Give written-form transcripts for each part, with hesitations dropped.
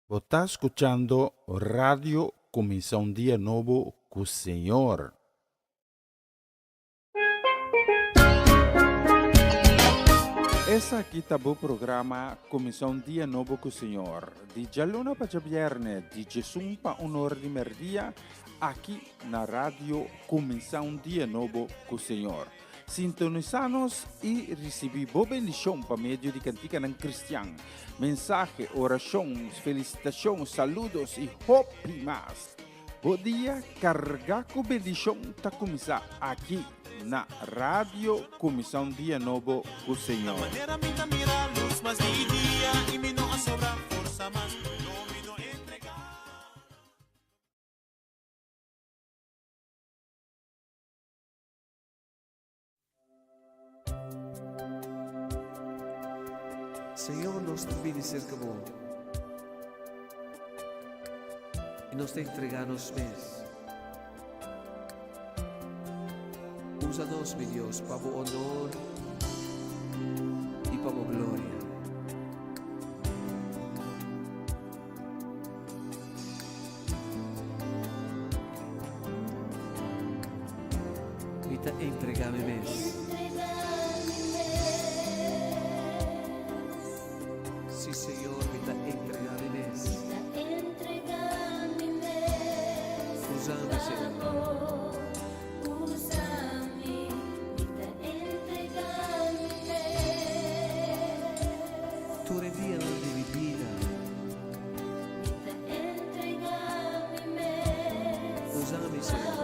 Você está escuchando Radio Começar um Dia Novo com o Senhor. Esse aqui tá o programa Começar um Dia Novo com o Senhor. De Jaluna para Viernes, de Jesus para honor de merdia, aqui na Rádio Começar um Dia Novo com o Senhor. Sintonizanos e recebi boa bendição para meio de cantiga não cristiano. Mensagem, orações, felicitações, saludos e hope mais. Bom dia, carregar com bendição está começar aqui na Rádio Comissão Dia Novo com o Senhor. Senhor, nós te pedimos que bom e nós te entregamos mês. Usa-nos, meu Deus, para o honor e para a glória. E te entregamos mês. Sí, Señor, me te entregaré mes. Usame, Señor. Tu revía de mi vida. Usame, Señor.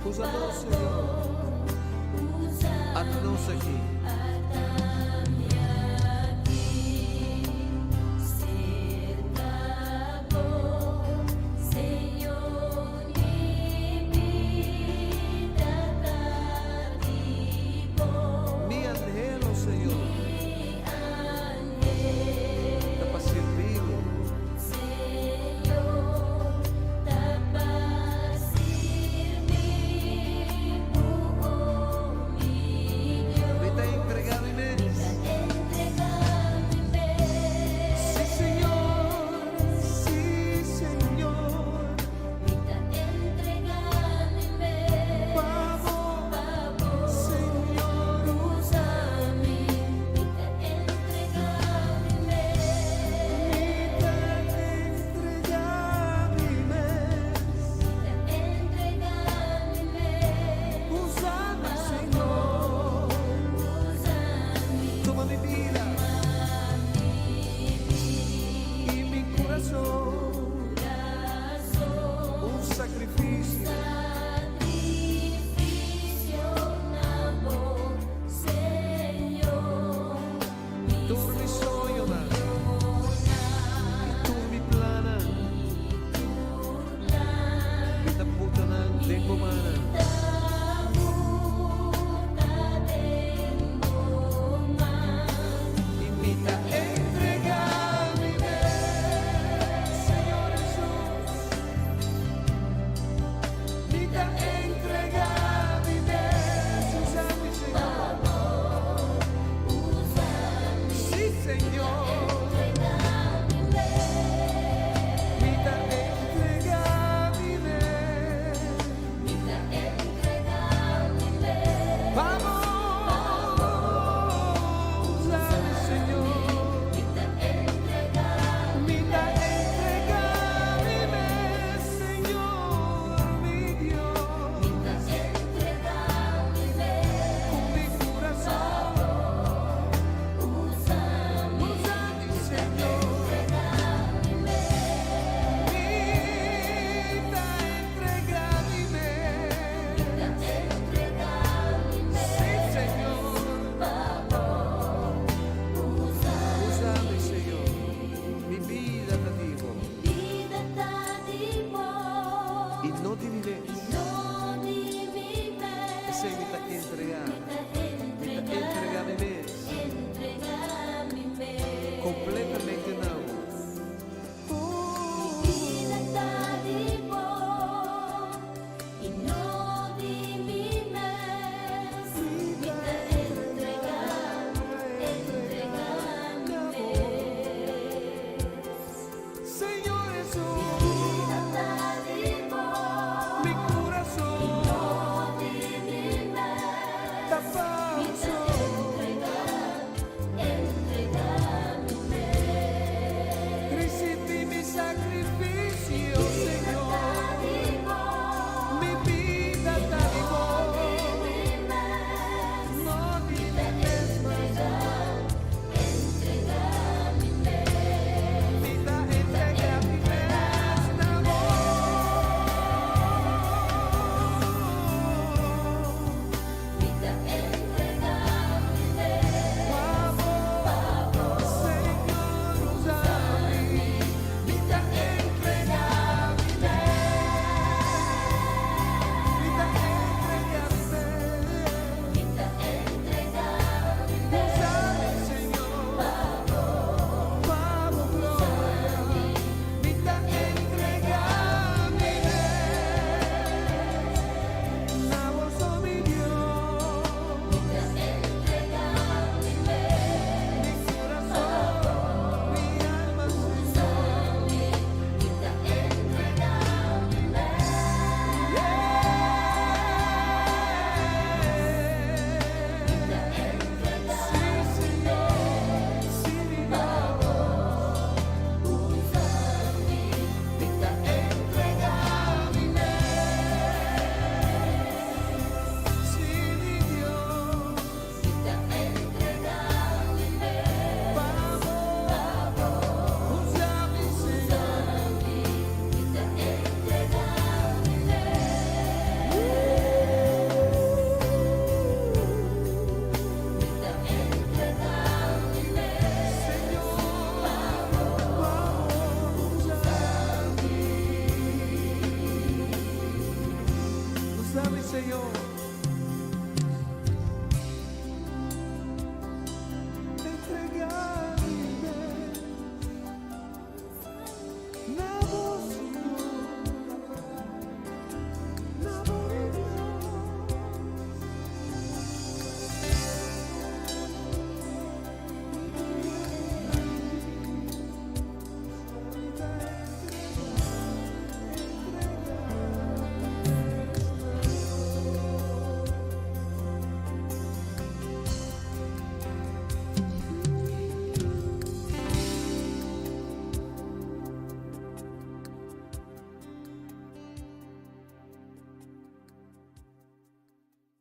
Usa-nos, Senhor. Ata-nos aqui. Mi anhelo, Senhor, é para servi-lo. Me tem entregado em mim.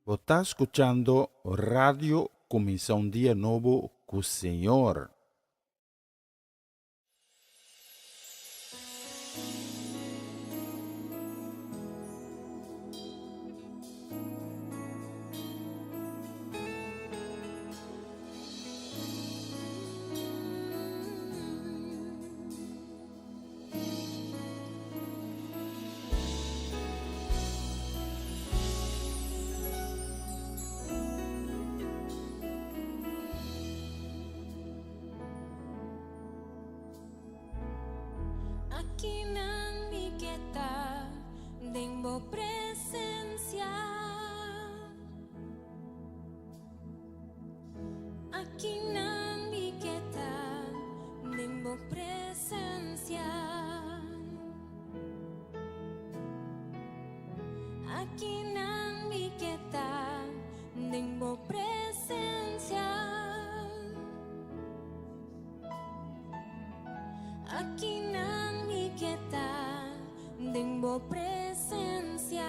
Você está escuchando Radio Comisión un Día Nuevo con Señor. Aquí nami kita dimbo presencia. Aquí nami kita dimbo presencia. Aquí nami kita dimbo presencia. Aquí nami kita dimbo presencia.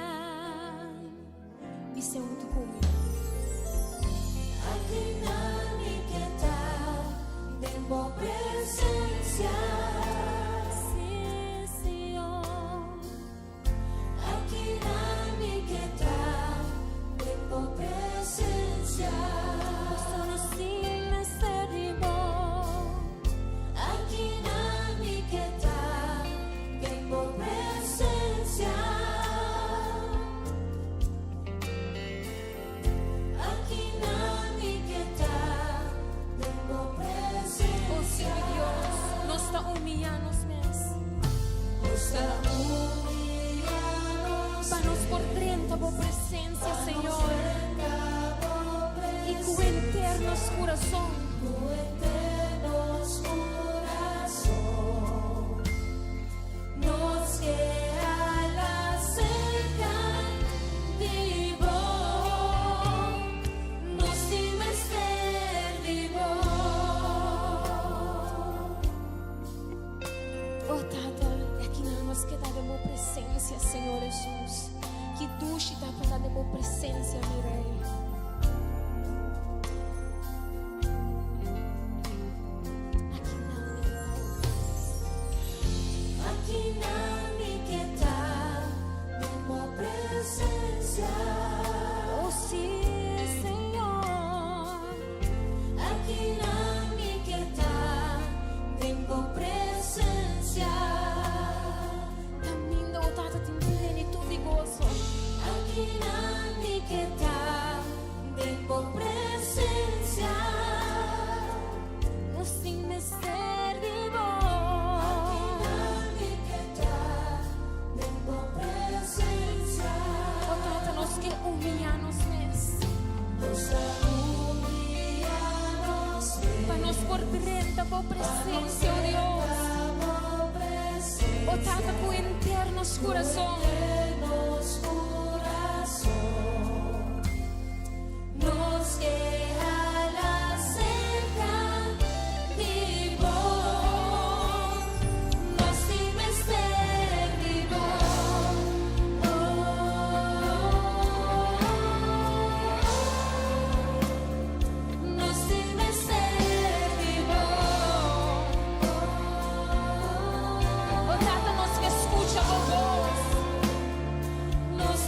Dice un tucumí. Aquí nami kita dimbo presencia. Sí, Señor. Aquí nami kita dimbo presencia. Sono sin servo. Aquí nami kita dimbo presencia. Aquí nami kita dimbo presencia. Oh sí, Dios, nos está humillando mesmo. Nos está humillando. Panos por 30 por presencia, Señor. Y tu eternos corazón. Nos que alla cercan vivo, nos dimester vivo. Oh Tata, aqui nós que damos presença, Senhor Jesus. Que duche dá para dar presença, meu Rei. Aquí nami kita dimbo presencia. Oh sí, Señor. Aquí nami kita dimbo presencia. Caminho o Tata tem plenitude e gozo. Aquí nami kita dimbo presencia. No sin ser vivo. Que humillarnos mesmo. Para nos por 30 por presencia, oh Dios. Oh Tata, com internos coração. Nos que alla cercan vivo. Nos dimester vivo. Nos dimester vivo. Oh Tata, nos que escucha a voz. Nos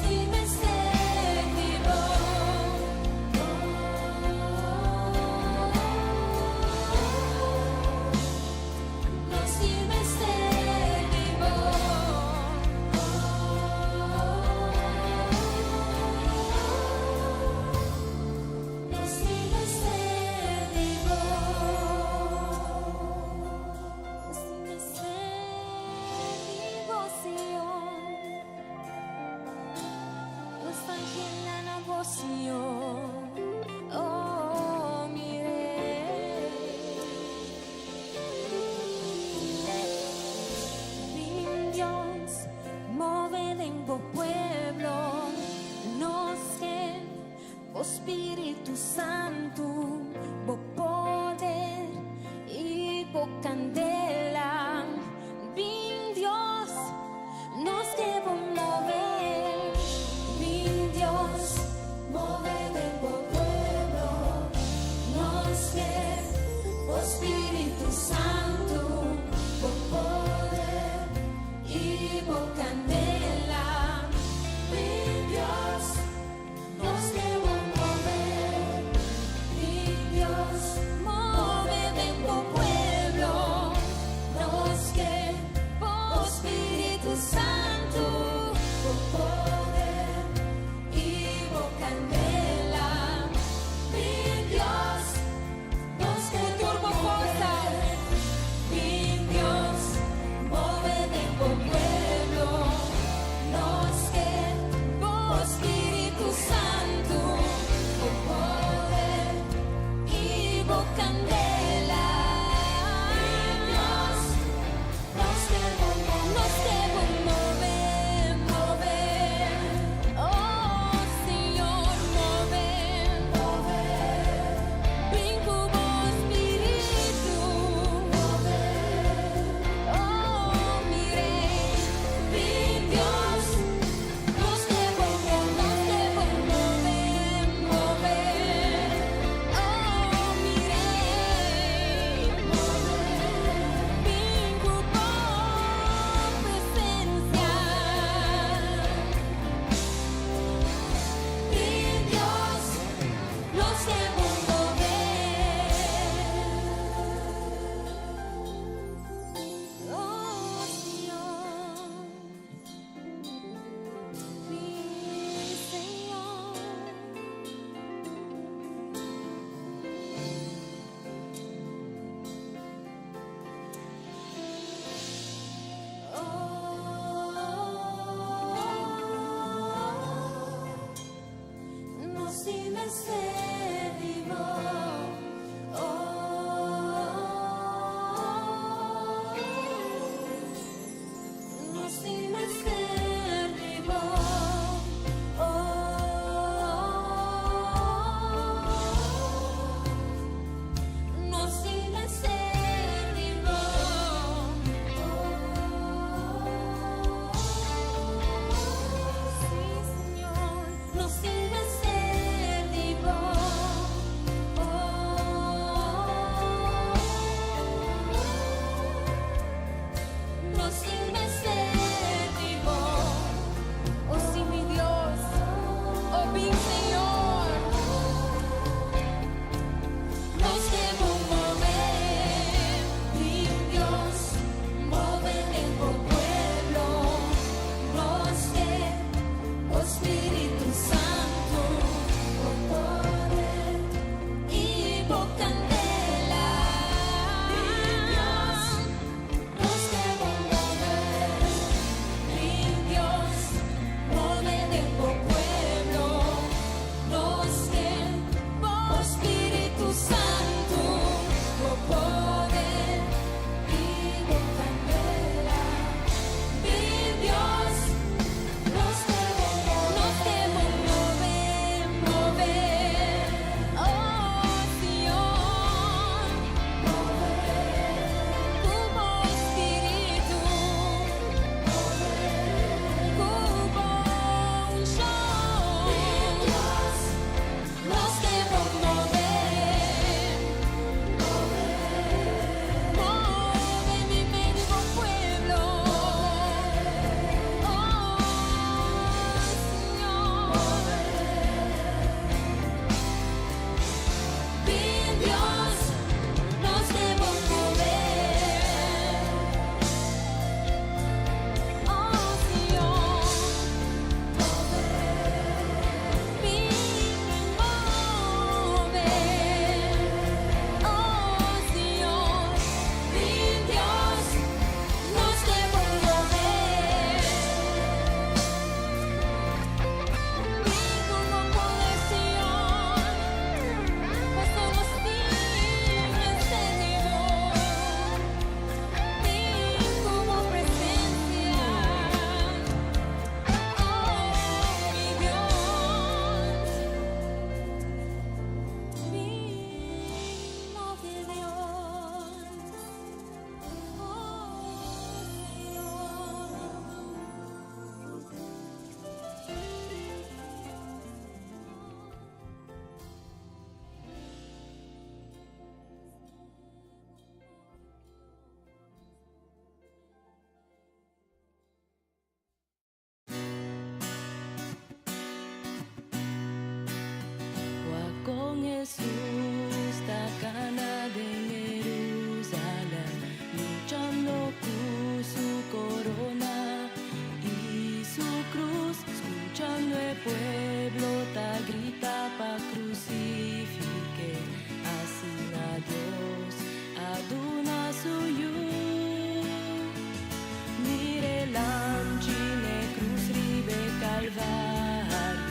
Calvario,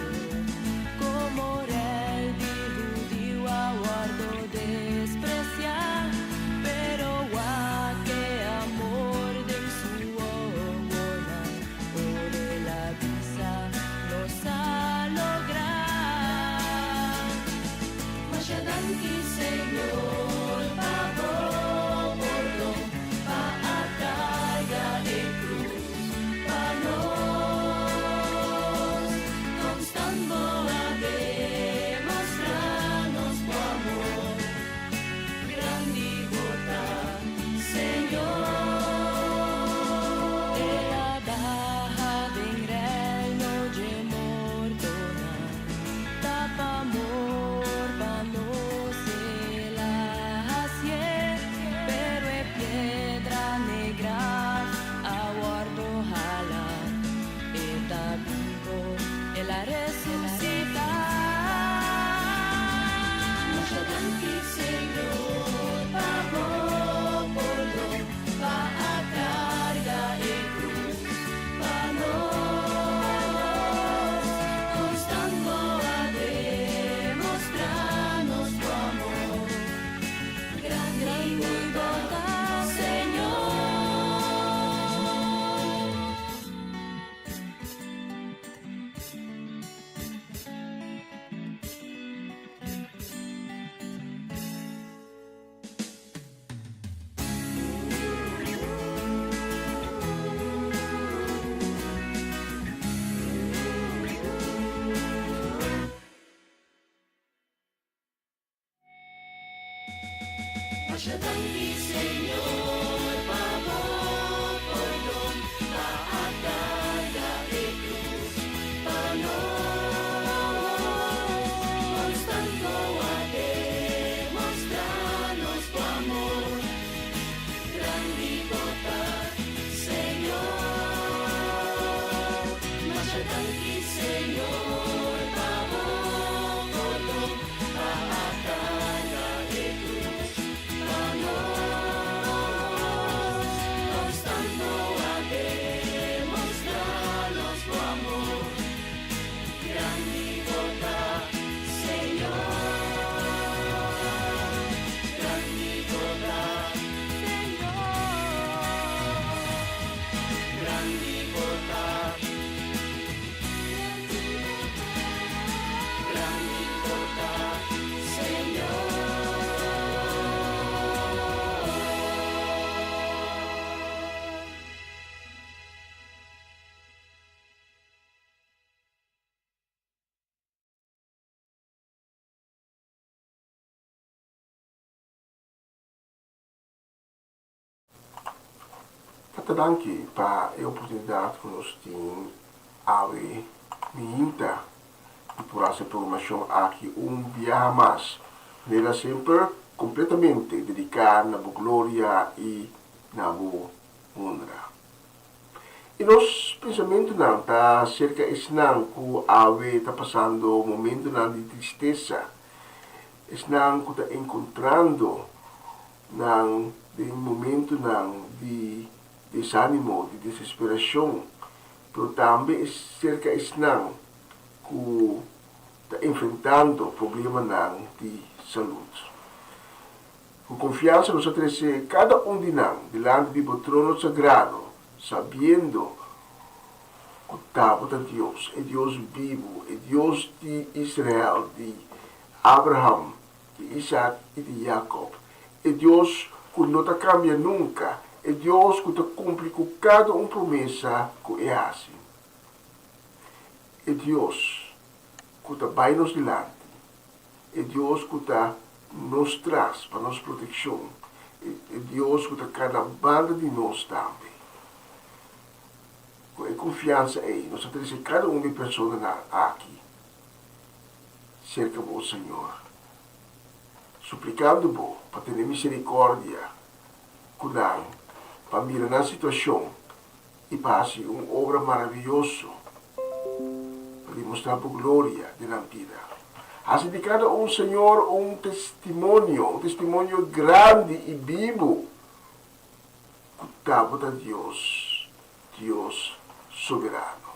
como era el Hijo Masyadong Señor, pagod, perdón, taatan na itus, panos, tanto a demostrarnos tu amor, gran libertad, Señor. Masyadong Señor, pagod, perdón, taatan na itus, panos, tanto a demostrarnos tu amor, gran libertad, Señor, gran libertad, Señor, gran libertad, gran libertad, Señor. Danke para a oportunidade que nos temos a minta e por essa programação aqui dia mais. Nela sempre completamente dedicada na boa glória e na boa honra. E nosso pensamento não está cerca de não que está passando um momento não de tristeza, não que está encontrando não de momento não de desânimo, de desesperação, mas também cerca de não que está enfrentando problema não de saúde. Com confiança, nós oferecemos cada de nós diante do trono sagrado, sabendo que estava de Deus, é Deus vivo, é Deus de Israel, de Abraham, de Isaac e de Jacob. É Deus que não cambia nunca, é Deus que cumpre com cada promessa que é assim. É Deus que vai nos diante, é Deus que nos traz para nossa proteção, é Deus que cada banda de nós também. Com confiança aí, nós oferecemos cada de pessoas aqui, cerca do Senhor, suplicando-vos para ter misericórdia, cuidar, para mirar na situação e para fazer uma obra maravilhosa, para demonstrar a glória da vida. Assim de cada Senhor um testemunho grande e vivo, que estava de Deus soberano.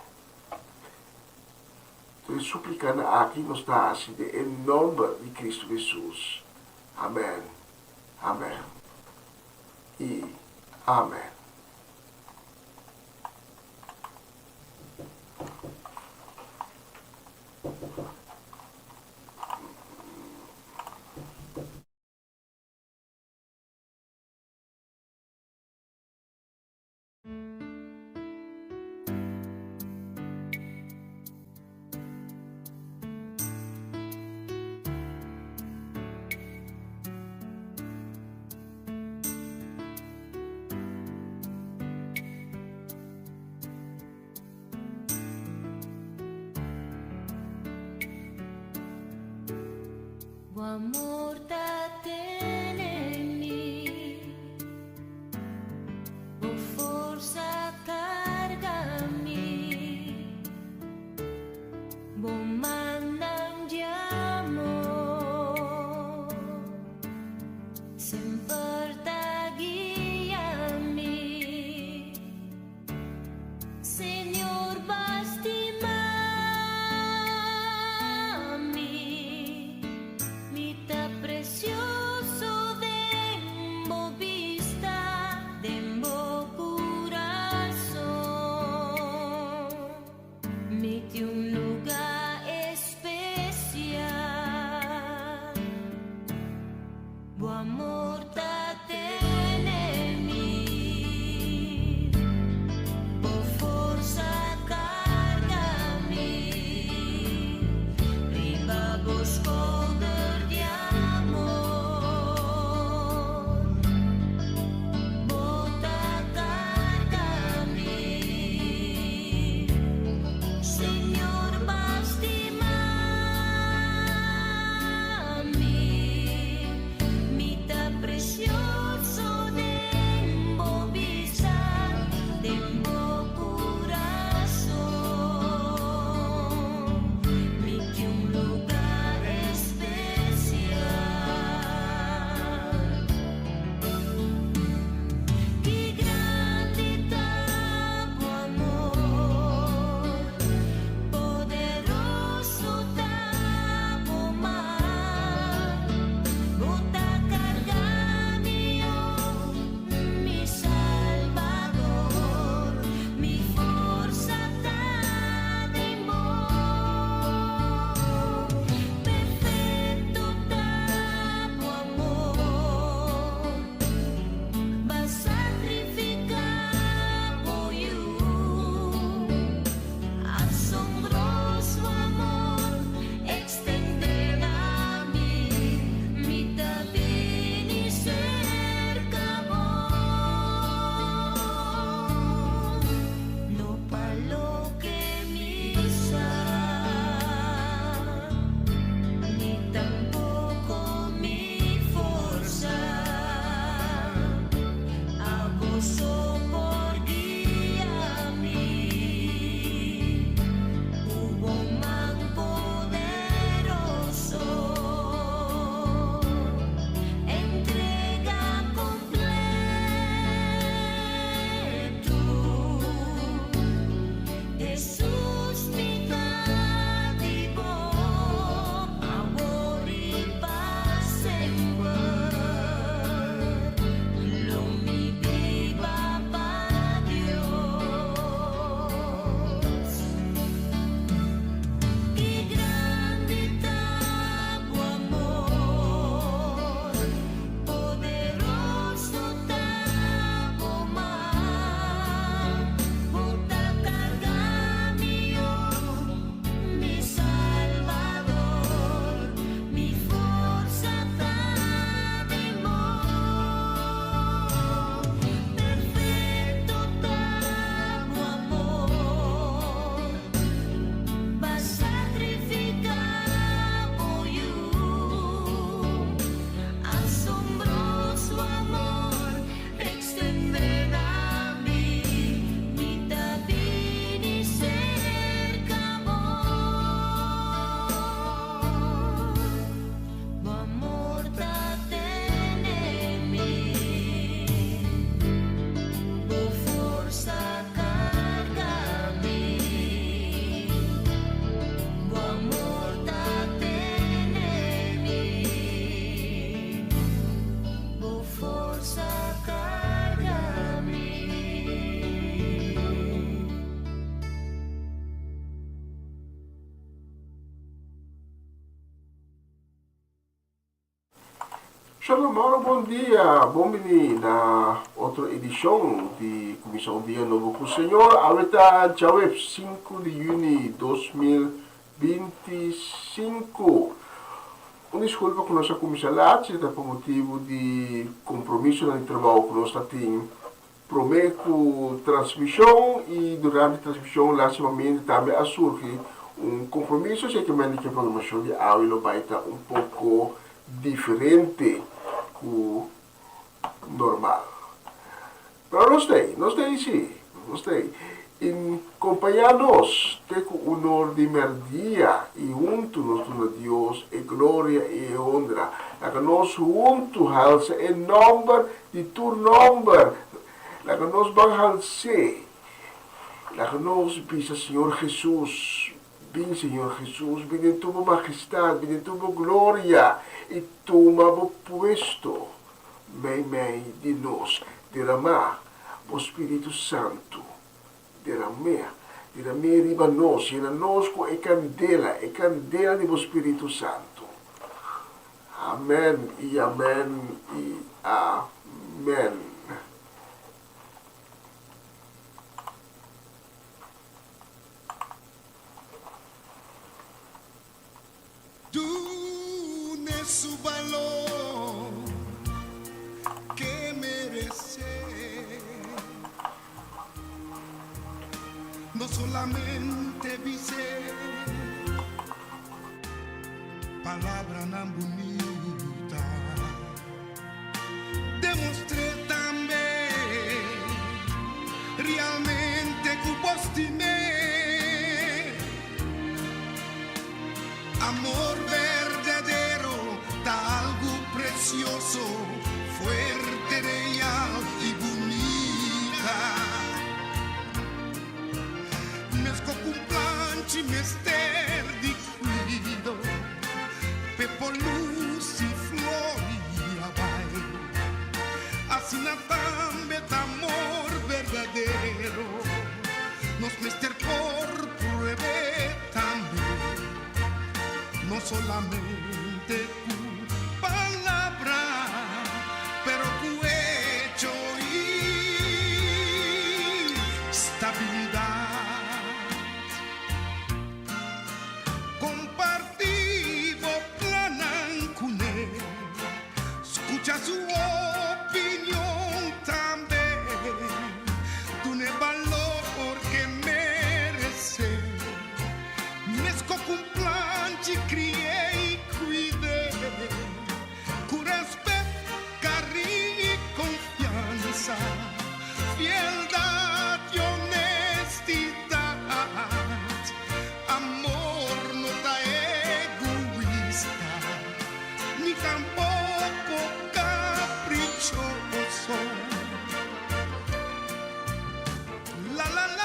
Então, suplicando aqui nos está assim, em nome de Cristo Jesus. Amém. Amém. E amém. O amor taten en mí, o forza carga-me, o mandan de amor, sempre te guia-me, Senhor, basti-me. Precioso dembo vista, dembo coração, mete lugar especial, o amor taten en mí, por força carga-me, riba busco de amor. Mauro, bom dia. Bom-vindo na outra edição de Comissão Dia Novo com o Senhor. Ahorita, já é 5 de junho de 2025. Uma desculpa com nossa comissão lá, por motivo de compromisso no trabalho que nós temos. Prometo transmissão e durante a transmissão, lá também surge compromisso, sei que a programação de áudio vai estar pouco diferente do normal. Mas nós temos sim, em acompanhar-nos, tem o honor de merdia e junto nos dona Deus e glória e honra. Que nós junto halse em nome de tu nome, que nós vamos halse, que nós bisa Senhor Jesus. Vem, Senhor Jesus, vem em tua majestade, vem em tua glória e toma o puesto, meio de nós, derramar o Espírito Santo, derramar riba nós, e nós com a candela do Espírito Santo. Amém e amém e amém. Tú ne su valor que merece, no solamente dice palabra tan bonita, demostré también realmente que vos tenés amor verdadero, da algo precioso, fuerte, real y bonita. Mesco con planche y mester di cuido, pepo luz y flor y abay. Así natambe amor verdadero, nos mester por pruebe también. No solamente tu palabra, pero tu hecho y estabilidad. Compartido planan con él, escucha su opinión también. Tú ne valor que merece, mesco cumplan ci criei y cuide, con respeto, cariño y confianza, fieldad y honestidad, amor no da egoísta, ni tampoco caprichoso. La la la.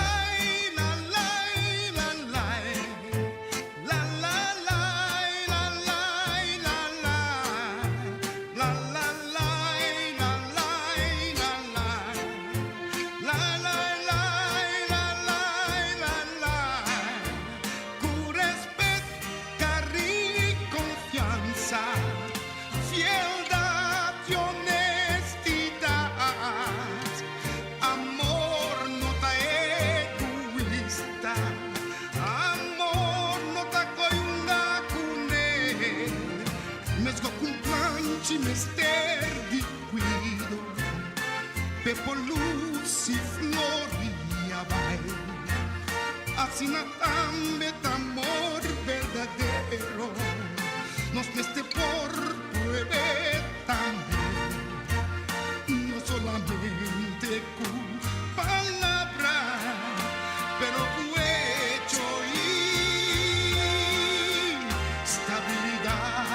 Mester di cuido, pepo luz y flor y abay. Así natambe amor verdadero, nos meste por pruebe también. No solamente tu palabra, pero tu hecho y estabilidad.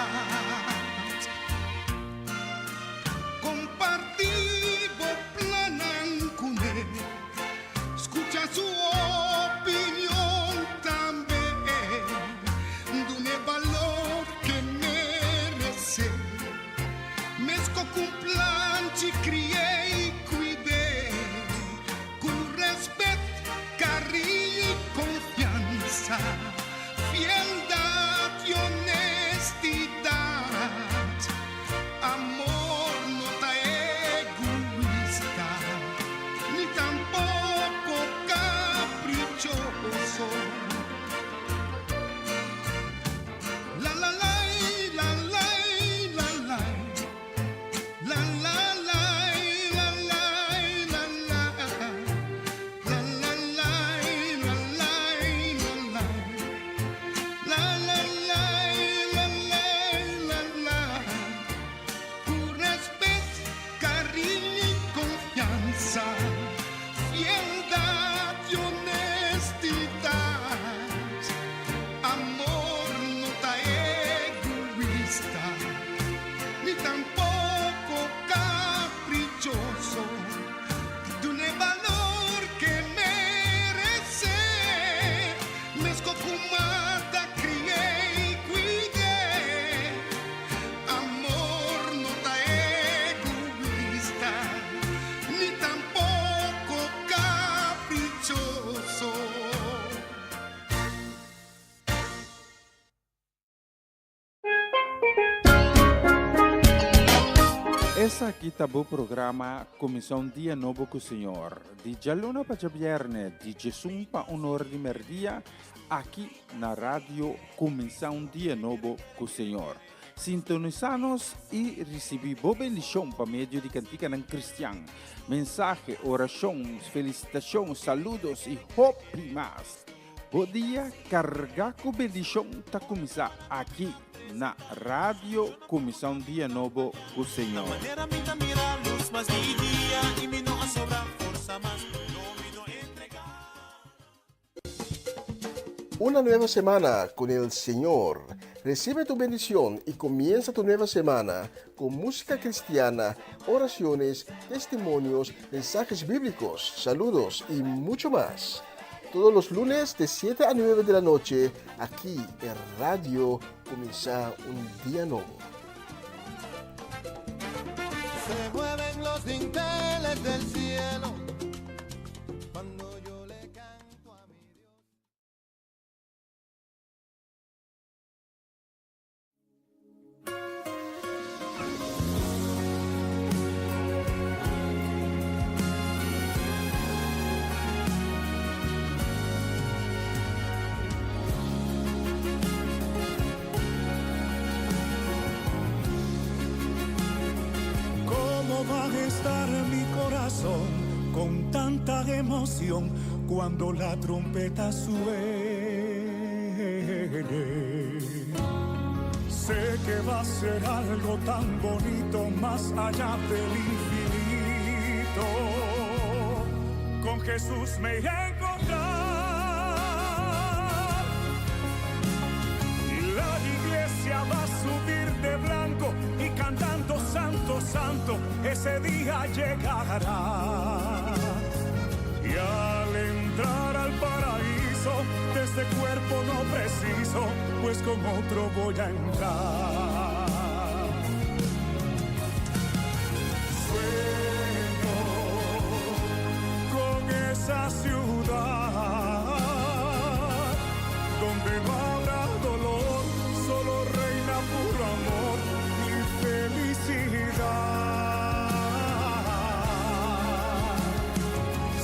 Su opinión también, dune valor que merece. Mesco cumplan ci criei y cuide, con respeto, cariño y confianza, fieldad y honestidad, amor Essa aqui tá o programa Comissão Dia Novo com o Senhor. De Jaluna para Viernes, de Jesus para Honor de Merdia, aqui na rádio Comissão Dia Novo com o Senhor. Sintonizanos e recebi boa bendição para meio de cantica ng Cristian. Mensagem, oração, felicitação, saludos e hope mais. Bom dia, carga com bendição tá começar aqui na rádio Comissão Dia Novo com o Senhor. Una nueva semana con el Señor. Recibe tu bendición y comienza tu nueva semana con música cristiana, oraciones, testimonios, mensajes bíblicos, saludos y mucho más. Todos los lunes de 7 a 9 de la noche, aquí en Radio Comienza un Día Nuevo. Se mueven los dinteles del cielo cuando yo le canto a mi Dios. ¿Cómo va a estar mi corazón con tanta emoción cuando la trompeta suene? Sé que va a ser algo tan bonito más allá del infinito. Con Jesús me iré a encontrar. La iglesia va a subir de blanco y cantando Santo, Santo, ese día llegará. Y al entrar al paraíso, de este cuerpo no preciso, pues con otro voy a entrar. Sueño con esa ciudad donde no habrá dolor, solo reina puro amor y felicidad.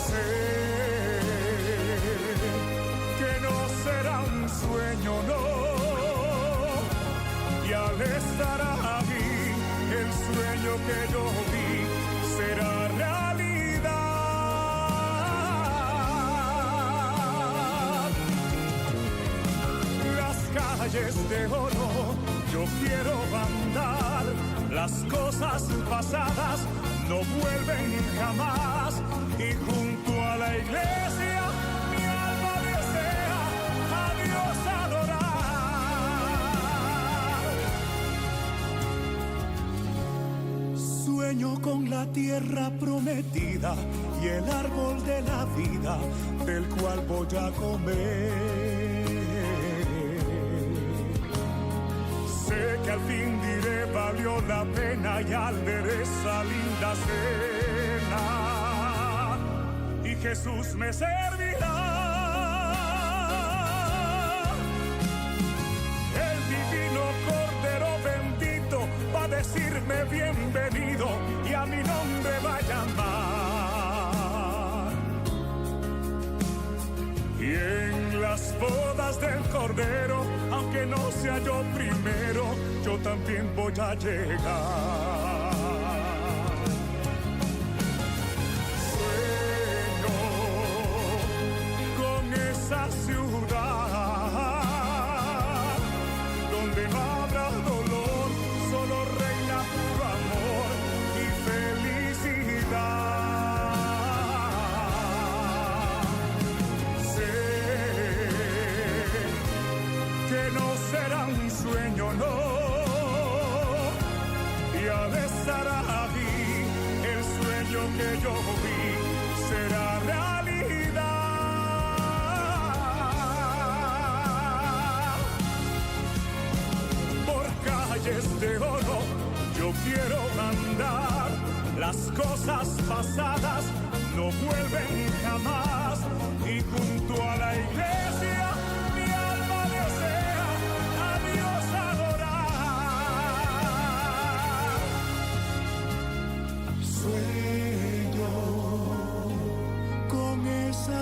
Sé que no será un sueño, no, y al estar ahí, el sueño que yo vi será realidad. Las calles de oro yo quiero andar, las cosas pasadas no vuelven jamás, y junto a la iglesia mi alma desea a Dios adorar. Sueño con la tierra prometida y el árbol de la vida del cual voy a comer. Sé que al fin diré valió la pena y al ver esa linda cena y Jesús me servirá. El divino Cordero bendito va a decirme bienvenido y a mi nombre va a llamar. Y en las bodas del Cordero, aunque no sea yo primero, yo también voy a llegar. Sueño con esa ciudad donde no habrá dolor, solo reina puro amor y felicidad. Sé que no será un sueño, no, y al estar ahí, el sueño que yo vi será realidad. Por calles de oro yo quiero andar, las cosas pasadas no vuelven jamás, y junto a la iglesia mi alma desea a Dios adorar.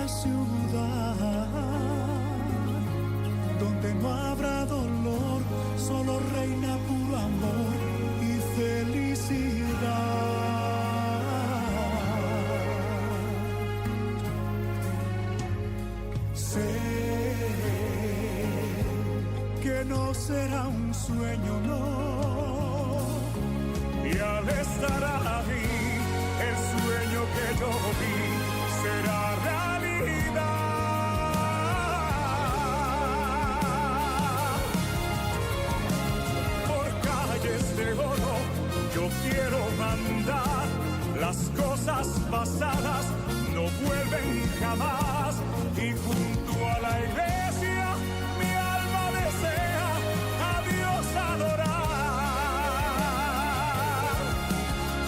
una ciudad donde no habrá dolor, solo reina puro amor y felicidad. Sé que no será un sueño, no, y al estar ahí, el sueño que yo vi será realidad. Por calles de oro yo quiero andar, las cosas pasadas no vuelven jamás, y junto a la iglesia mi alma desea a Dios adorar.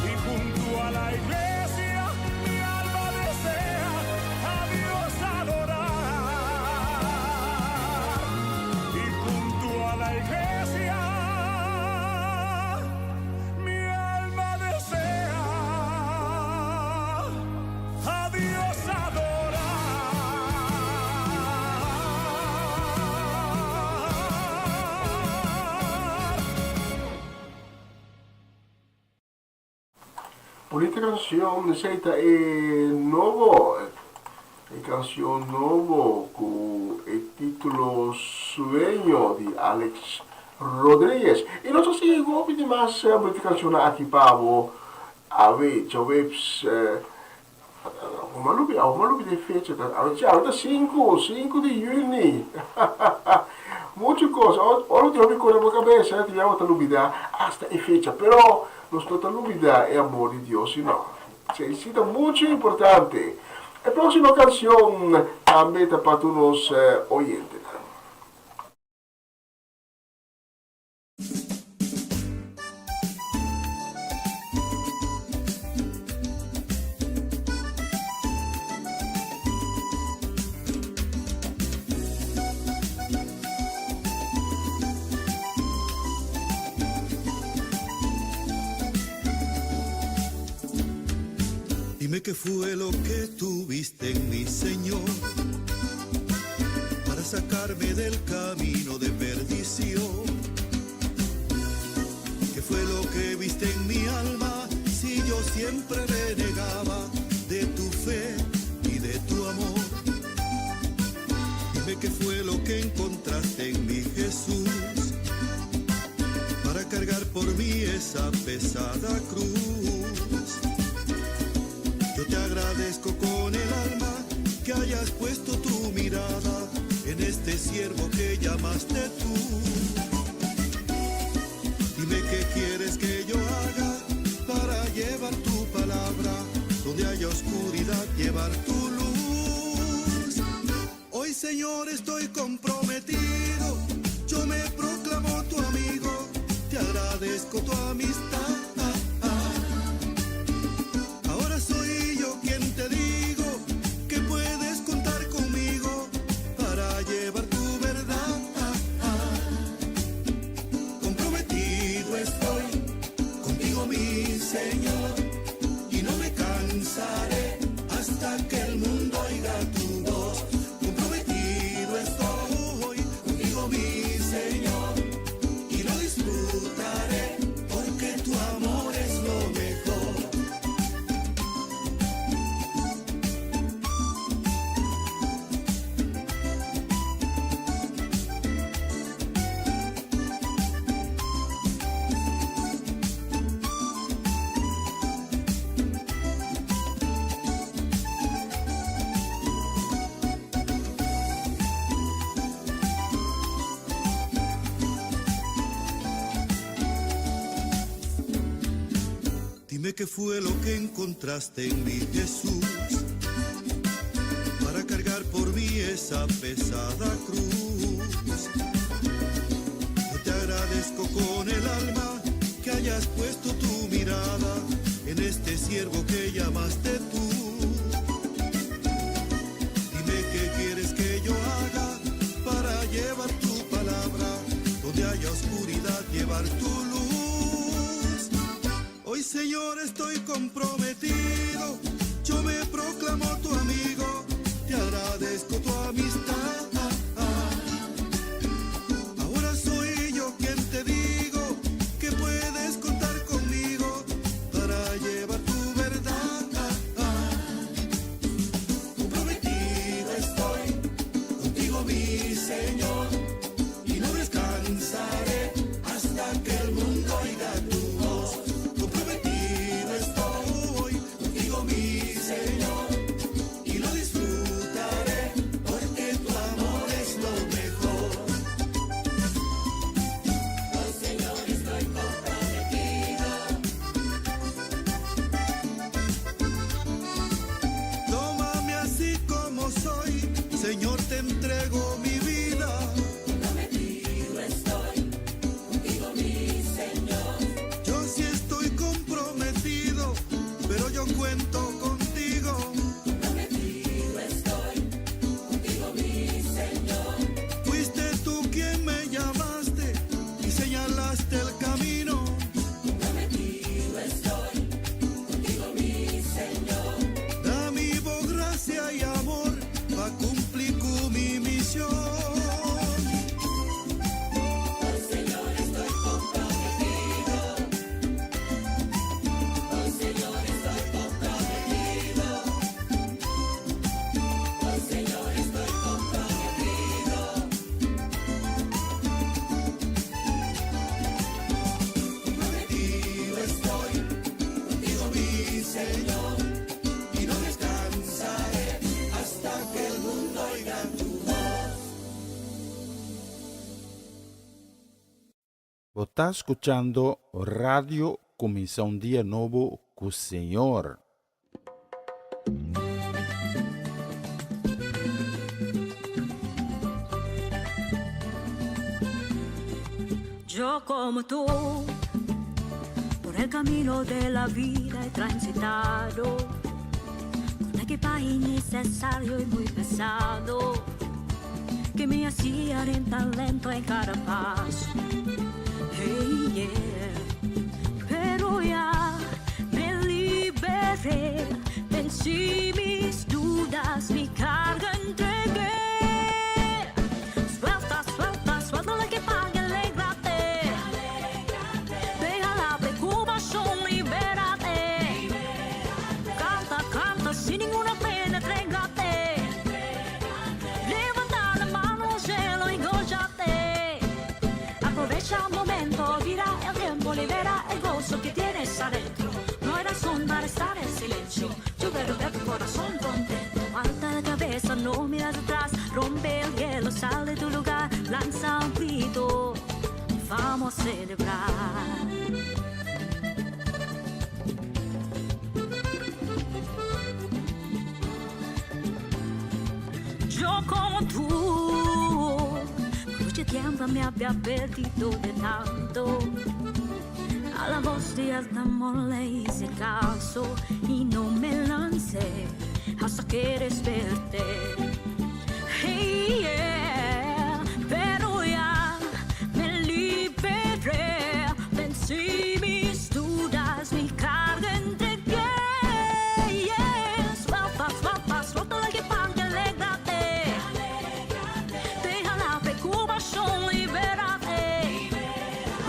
Y junto a la iglesia mi alma desea a Dios adorar. Y junto a la iglesia mi alma desea a Dios adorar. Bonita canción, aceita nuevo, canción nuevo con el título Sueño de Alex Rodríguez. E non so se gobi di mas bonita canción aqui pavo aveți o malubi de fecha, avete 5 de iunie. Muchas cosas, ahora te con la cabeza, te llamo talubida hasta e fecha, pero nuestra talubida es amor de Dios, y no, se cita mucho importante. La próxima canción también para unos oyentes. Dime qué fue lo que tuviste en mi Señor para sacarme del camino de perdición. ¿Qué fue lo que viste en mi alma si yo siempre renegaba de tu fe y de tu amor? Dime qué fue lo que encontraste en mi Jesús para cargar por mí esa pesada cruz. Yo te agradezco con el alma que hayas puesto tu mirada en este siervo que llamaste tú. Dime qué quieres que yo haga para llevar tu palabra, donde haya oscuridad, llevar tu luz. Hoy, Señor, estoy comprometido, yo me proclamo tu amigo, te agradezco tu amistad. Dime qué fue lo que encontraste en mi Jesús para cargar por mí esa pesada cruz. Yo te agradezco con el alma que hayas puesto tu mirada en este siervo que llamaste tú. Dime qué quieres que yo haga para llevar tu palabra, donde haya oscuridad, llevar tu luz. Hoy, Señor, estoy comprometido, yo me proclamo tu amigo, te agradezco yo cuento contigo. Prometido estoy, contigo mi Señor. Fuiste tú quien me llamaste y señalaste el camino. Prometido estoy, contigo mi Señor. Dame vos gracia y amor pa' cumplir con mi misión. Oh Señor, estoy comprometido. Oh Señor, estoy comprometido. Oh Señor, estoy comprometido. Prometido estoy, contigo mi Señor, y no descansaré hasta que el mundo oiga tu voz. Você está escuchando Radio Comissão Dia Novo com o Senhor. Yo como tú, por el camino de la vida he transitado, con equipaje innecesario y muy pesado, que me hacía tan lento en cada paso. Hey, yeah. Pero ya me liberé, vencí mis dudas, mi carga entregué. Suelta, suelta, suelta la que pague, alégrate. Deja la preocupación, libérate. Canta, canta, sin ninguna pena, entrégate. Levanta la mano al cielo y gózate. Aprovecha el momento, mira el tiempo, libera el gozo que tienes adentro. No hay razón para estar en silencio. Yo quiero ver tu corazón contento. Alta la cabeza, no miras atrás. Rompe el hielo, sal de tu lugar. Lanza un grito, vamos a celebrar. Yo como tú, mucho tiempo me había perdido de tanto. A la voz de alta amor le hice caso y no me lancé hasta que desperté. Hey, yeah. Pero ya me liberé, vencí mis dudas, mi carga entregué. Yeah. Suelta, suelta, suelta la que pague, alégrate. Deja la preocupación, libérate.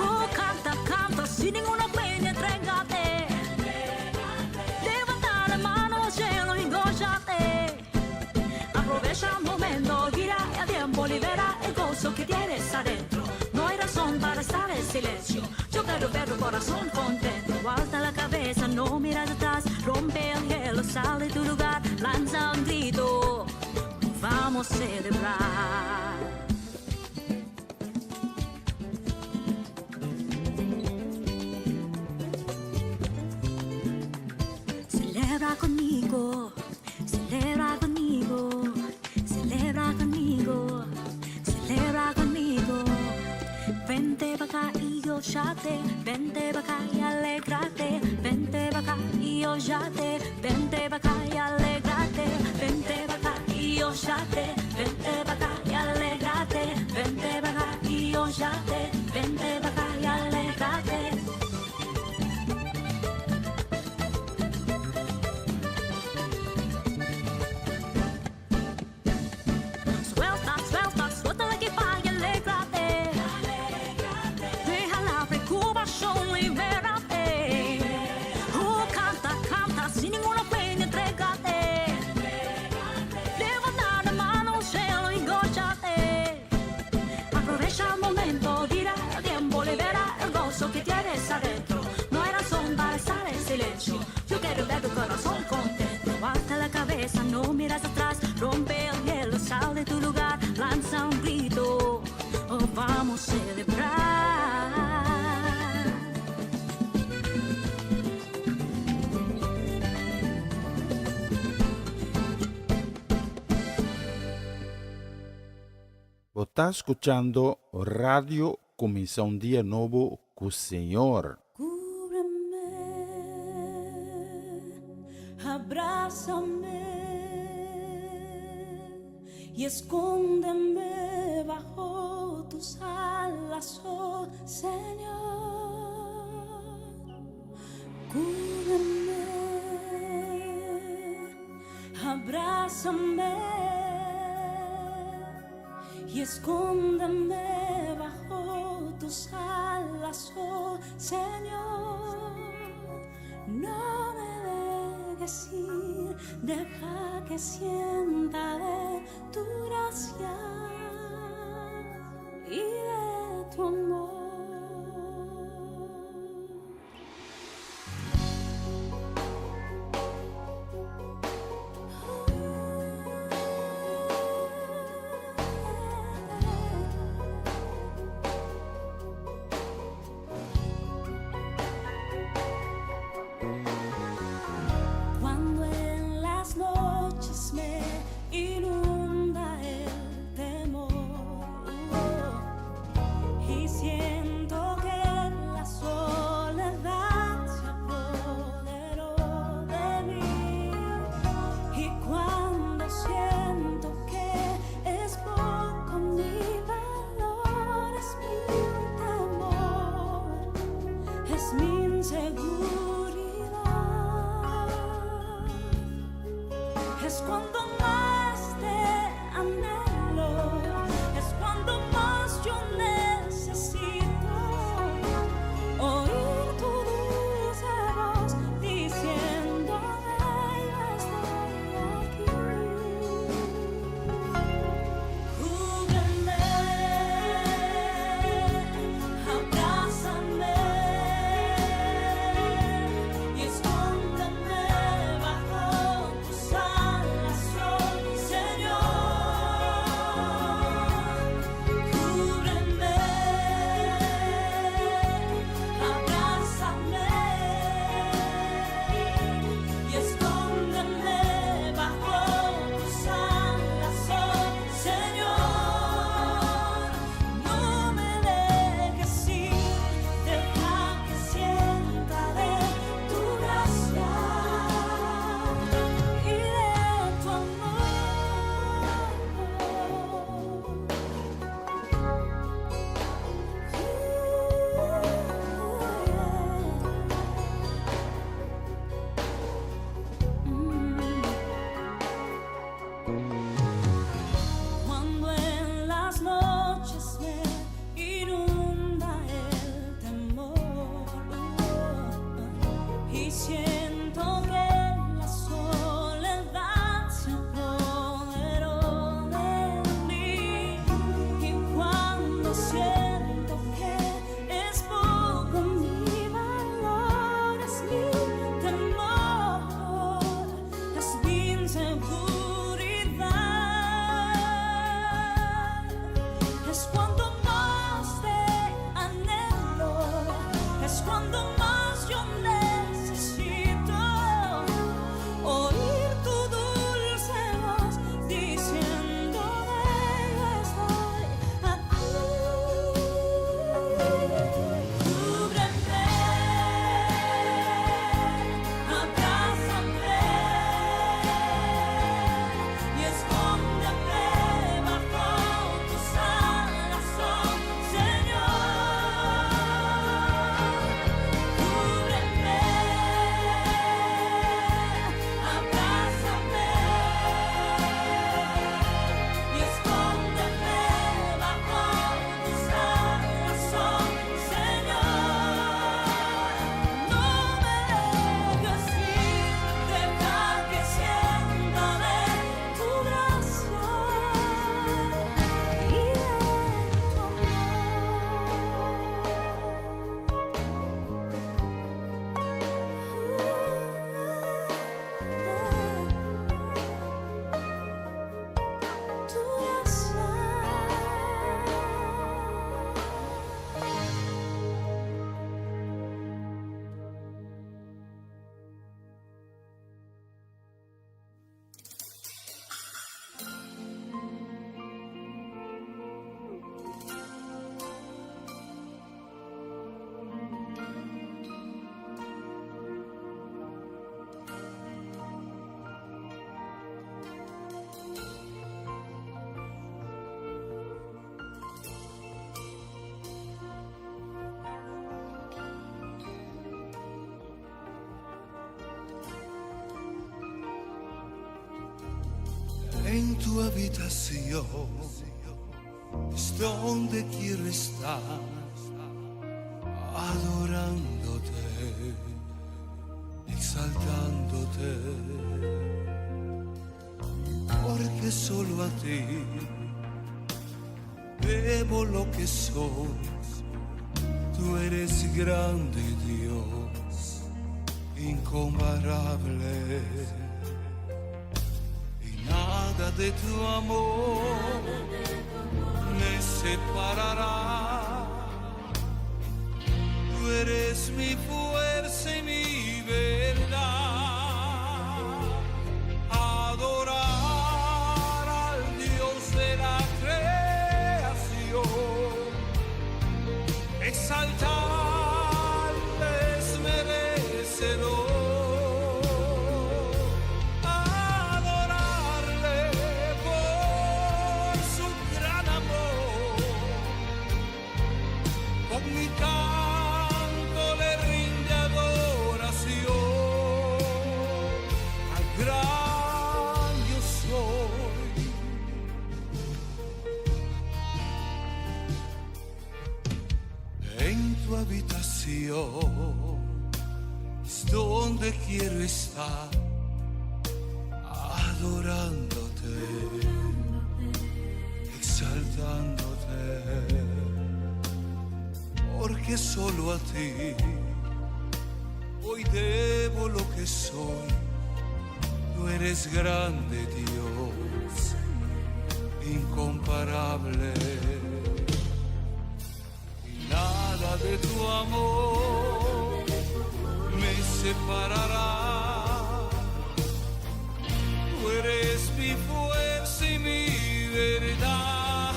Oh, canta, canta, sin ninguna pena, entrégate. Levanta la mano al cielo y gózate. Aprovecha el momento, gira el tiempo, libera el gozo que tienes adentro. No hay razón para estar en silencio. Yo quiero ver tu corazón contento. Alta la cabeza, no miras atrás. Rompe el hielo, sal de tu lugar. Lanza un grito, vamos a celebrar. Celebra conmigo, celebra conmigo, celebra conmigo, celebra conmigo. Vente pa' acá y gózate, vente pa' acá y alégrate, vente pa' acá y gózate, vente pa' acá y alégrate, vente pa' acá y gózate, vente pa' acá y alégrate, vente pa' acá y gózate, vente pa' acá y alégrate. Suelta, suelta, suelta la que pague, alégrate. Deja la preocupación, libérate. Oh, canta, canta, sin ninguna pena, entrégate. Levanta la mano al cielo y gózate. Aprovecha el momento, gira el tiempo, libera el gozo que tienes adentro. No hay razón para estar en silencio. Yo quiero ver tu corazón contento. Alta la cabeza, no miras atrás. Rompe el hielo, sal de tu lugar. Lanza un grito, oh, vamos a celebrar. Você está escuchando Radio Comissão Dia Novo com o Senhor. Cúbreme abrázame y escóndeme bajo tus alas, oh Señor. Cúbreme, abrázame y escóndeme bajo tus alas, oh Señor. No me dejes ir, deja que sienta de tu gracia y de tu amor. Cuando en las noches me inunda el temor, En tu habitación es donde quiero estar, adorándote, exaltándote, porque solo a ti debo lo que soy. Tú eres grande, Dios, incomparable, y nada de tu amor me separará. Tú eres mi fuerza y mi verdad. Adorar al Dios de la creación, exaltarle es merecedor. Adorarle por su gran amor, con mi canto le rinde adoración al gran yo soy. En tu habitación es donde quiero estar, adorándote, exaltándote, porque solo a ti hoy debo lo que soy. Tú eres grande, Dios, incomparable, y nada de tu amor me separará. Tú eres mi fuerza y mi verdad.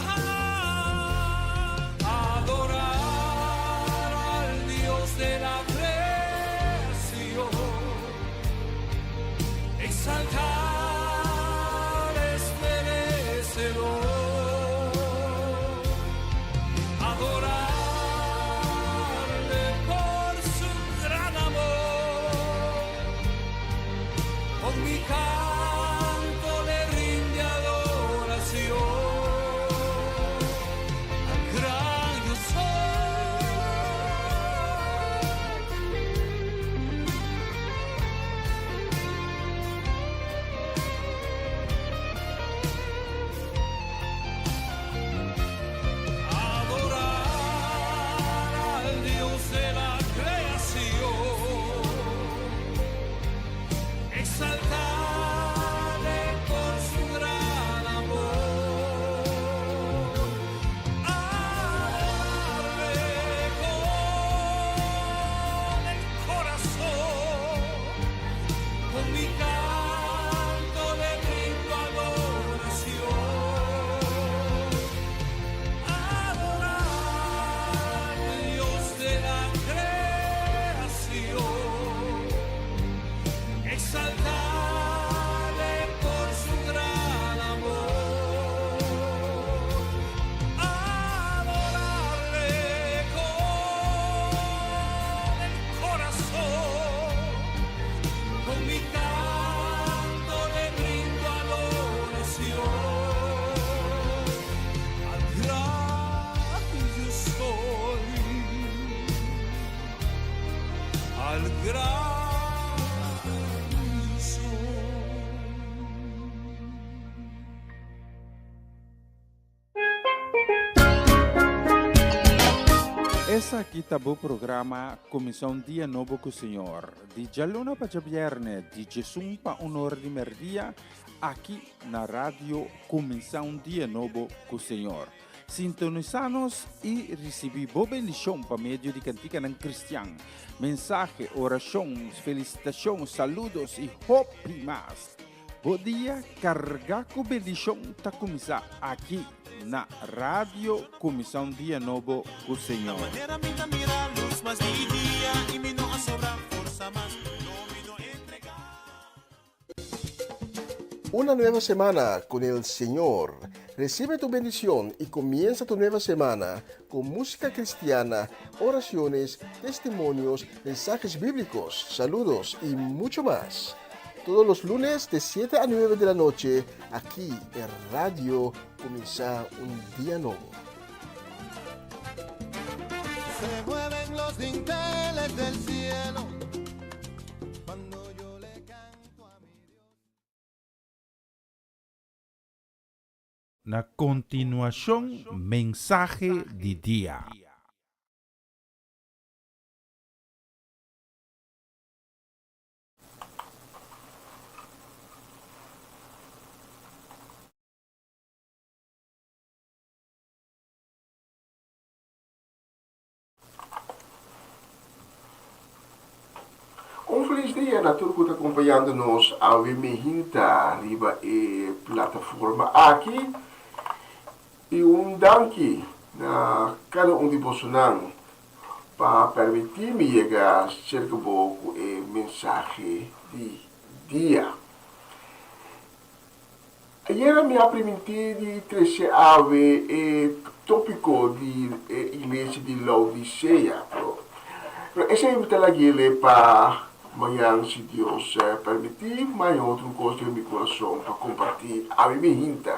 Adorar al Dios de la creación, exaltar es merecedor. Adorarle por su gran amor, con mi canto le rinde adoración al gran yo adorar al Dios de la creación, exaltarle por su gran amor, adorarle con el corazón, con mi canto le brindo adoración. Adorar al Dios de la creación, exaltarle por su gran amor, adorarle con el corazón, con mi canto le brindo adoración al gran yo soy, al gran yo soy. Essa aqui tá o programa Comissão Dia Novo com o Senhor. De Jaluna para Viernes, de Jesus para Honor de Merdia, aqui na rádio Comissão Dia Novo com o Senhor. Sintonizanos e recebi boa bendição para meio de cantiga não cristã. Mensagem, orações, felicitações, saludos e hope mais. Bom dia, carregar com bendição tá começar aqui na rádio Comissão Dia Novo com o Senhor. Una nueva semana con el Señor. Recibe tu bendición y comienza tu nueva semana con música cristiana, oraciones, testimonios, mensajes bíblicos, saludos y mucho más. todos los lunes de 7 a 9 de la noche, aquí en Radio Comienza un Día Nuevo. Se mueven los dinteles del cielo cuando yo le canto a mi Dios. Na continuación, mensaje de día. Um feliz dia na tudo que está acompanhando-nos ao Mehinta, riba e plataforma aqui. E danke na cada de vocês para permitir-me chegar cerca pouco e mensagem de dia. Ayer me permiti de trazer ave e tópico de igreja de Laodicea. Pero esse é o para amanhã, se Deus permitir, mais outra coisa no meu coração para compartilhar a minha hinta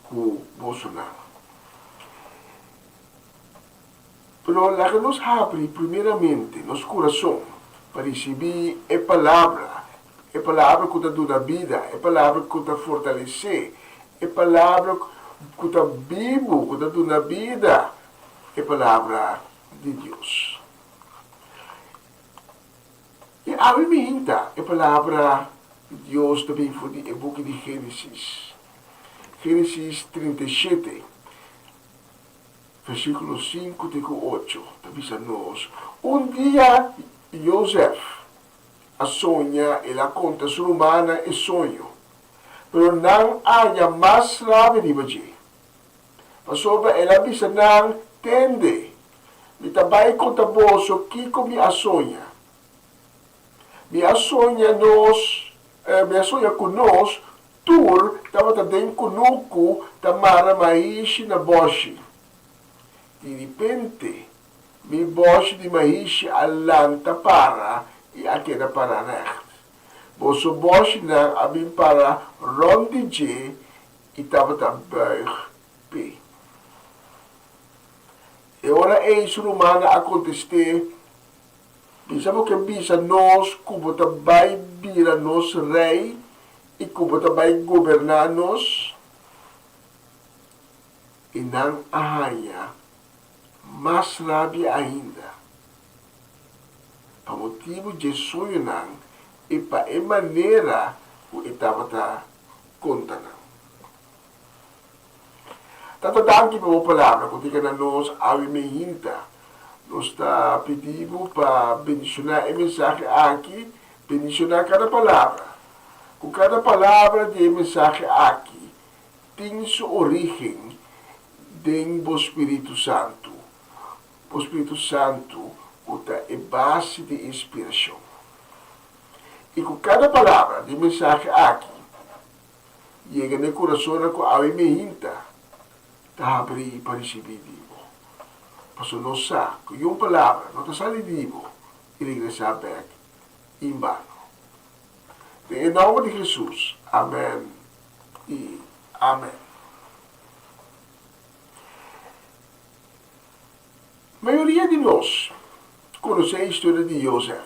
com Bolsonaro. Pero lá que nos abre primeiramente nosso coração para receber a palavra que está dando vida, a palavra que está fortalecer, a palavra que está vivo, que está dando vida, a palavra de Deus. E a minha a palavra de Deus também foi no book de Gênesis. Gênesis 37, versículo 5 e 8. Diz-nos, dia José a sonha, ela conta sua humana e sonho, pero não há mais sabe de baji. Pasoba ela bisa não tende, me tabai conta boso que comi a sonha. Me sonha conosco, tur, estava dentro conosco, tamara maishi na boshi. De repente, me boshi de maishi alanta para e aquela para recht. Boso boshi na abim para rondije e estava buig p. E ora isso humana aconteceu. Pensamos que bisa nós, como também vira nós rei, e como também governar nós, e não arranha, mais rápido ainda. Para motivo de sonho não, e para a maneira que estava contando. Tanto danke pela palavra, que diga nós, a Mehinta. Nós está pedindo para bendicionar a mensagem aqui, bendicionar cada palavra. Com cada palavra de mensagem aqui, tem sua origem do Espírito Santo. O Espírito Santo é a base de inspiração. E com cada palavra de mensagem aqui, chega no coração com a Mehinta, está abrindo para receber. Paso não sabe que uma palavra não está salidivo e regressar back em vano. Em nome de Jesus, amém e amém. A maioria de nós conhece a história de José,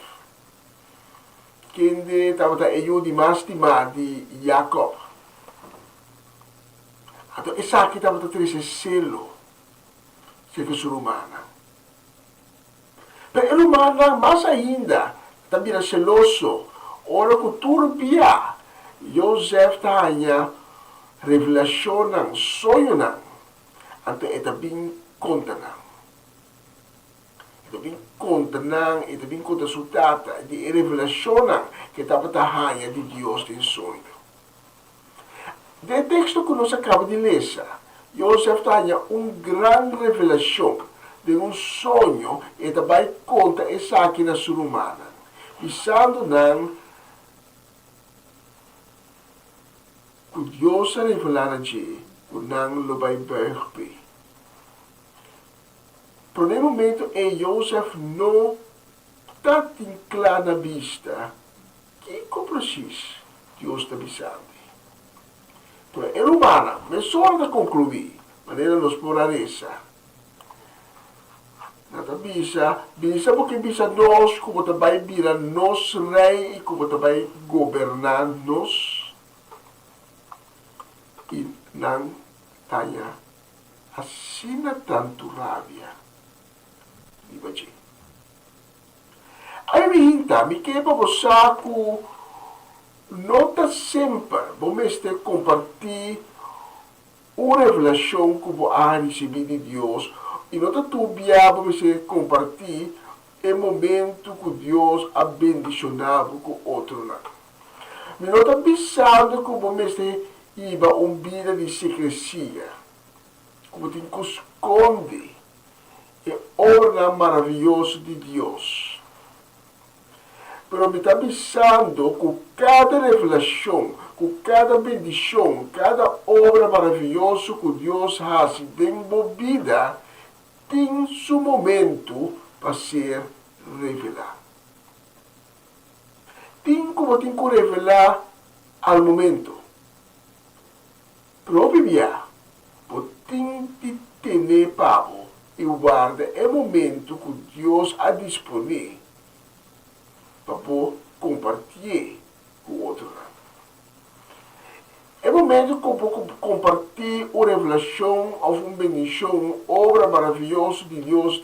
que estava o de mais estimado de Jacob. Então, essa aqui estava trazendo selo. Que sua humana. Pero o humana, mais ainda, também é celoso. Ora que turbia, José tinha revelação, sonho, até também conta. Também conta, e também conta sua data, de revelação que estava tinha de Deus em sonho. De texto que nós acabamos de ler, José tinha grande revelação de sonho e também conta essa aqui na sua humana. Pensando que Deus revelara a que não lo vai ver. Por um momento, José não está claro na vista que precis Deus está avisando. Então, é humana, mas só para concluir, maneira nos porareza. Nada bisa porque bisa nós, como também vira nos rei e como também governar nós. E não tenha assim tanto rabia. Imagina. Aí me quebra o saco, nota sempre, vamos compartilhar uma revelação que você ha recebido de Deus, e nota tu vamos compartilhar o momento que Deus ha bendicionado com outro lado. Me nota pensando que vamos ir uma vida de secrecia, como tem que esconder a obra maravilhosa de Deus. Pero me está pensando que cada revelação, que cada bendição, cada obra maravilhosa que Deus faz dentro da vida, tem seu momento para ser revelado. Tem como tem que revelar ao momento. Pero obviamente, tem que ter pavo e guarda o momento que Deus ha disponível para compartilhar com o outro lado. É momento que eu vou compartilhar uma revelação, uma bendição, uma obra maravilhosa de Deus,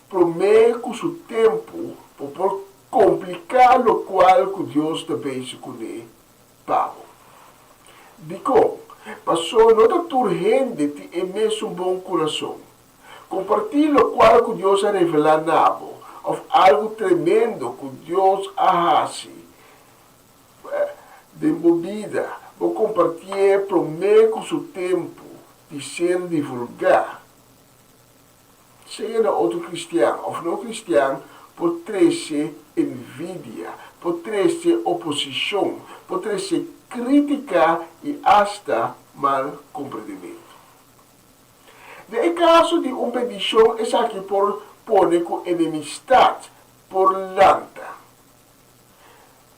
promete com o tempo, para complicar o qual que Deus também se conhece, Pablo. Digo, passou não está urgente e mesmo um bom coração. Compartilhar o qual que Deus ha revelado ou algo tremendo que Deus hace de movida, vou compartilhar promete com o tempo de ser divulgado. Seja outro cristiano ou não cristiano, pode ser envidia, pode ser oposição, pode ser crítica e hasta mal compreendimento. No caso de uma bendição, é aqui por pone com enemistade por lanta,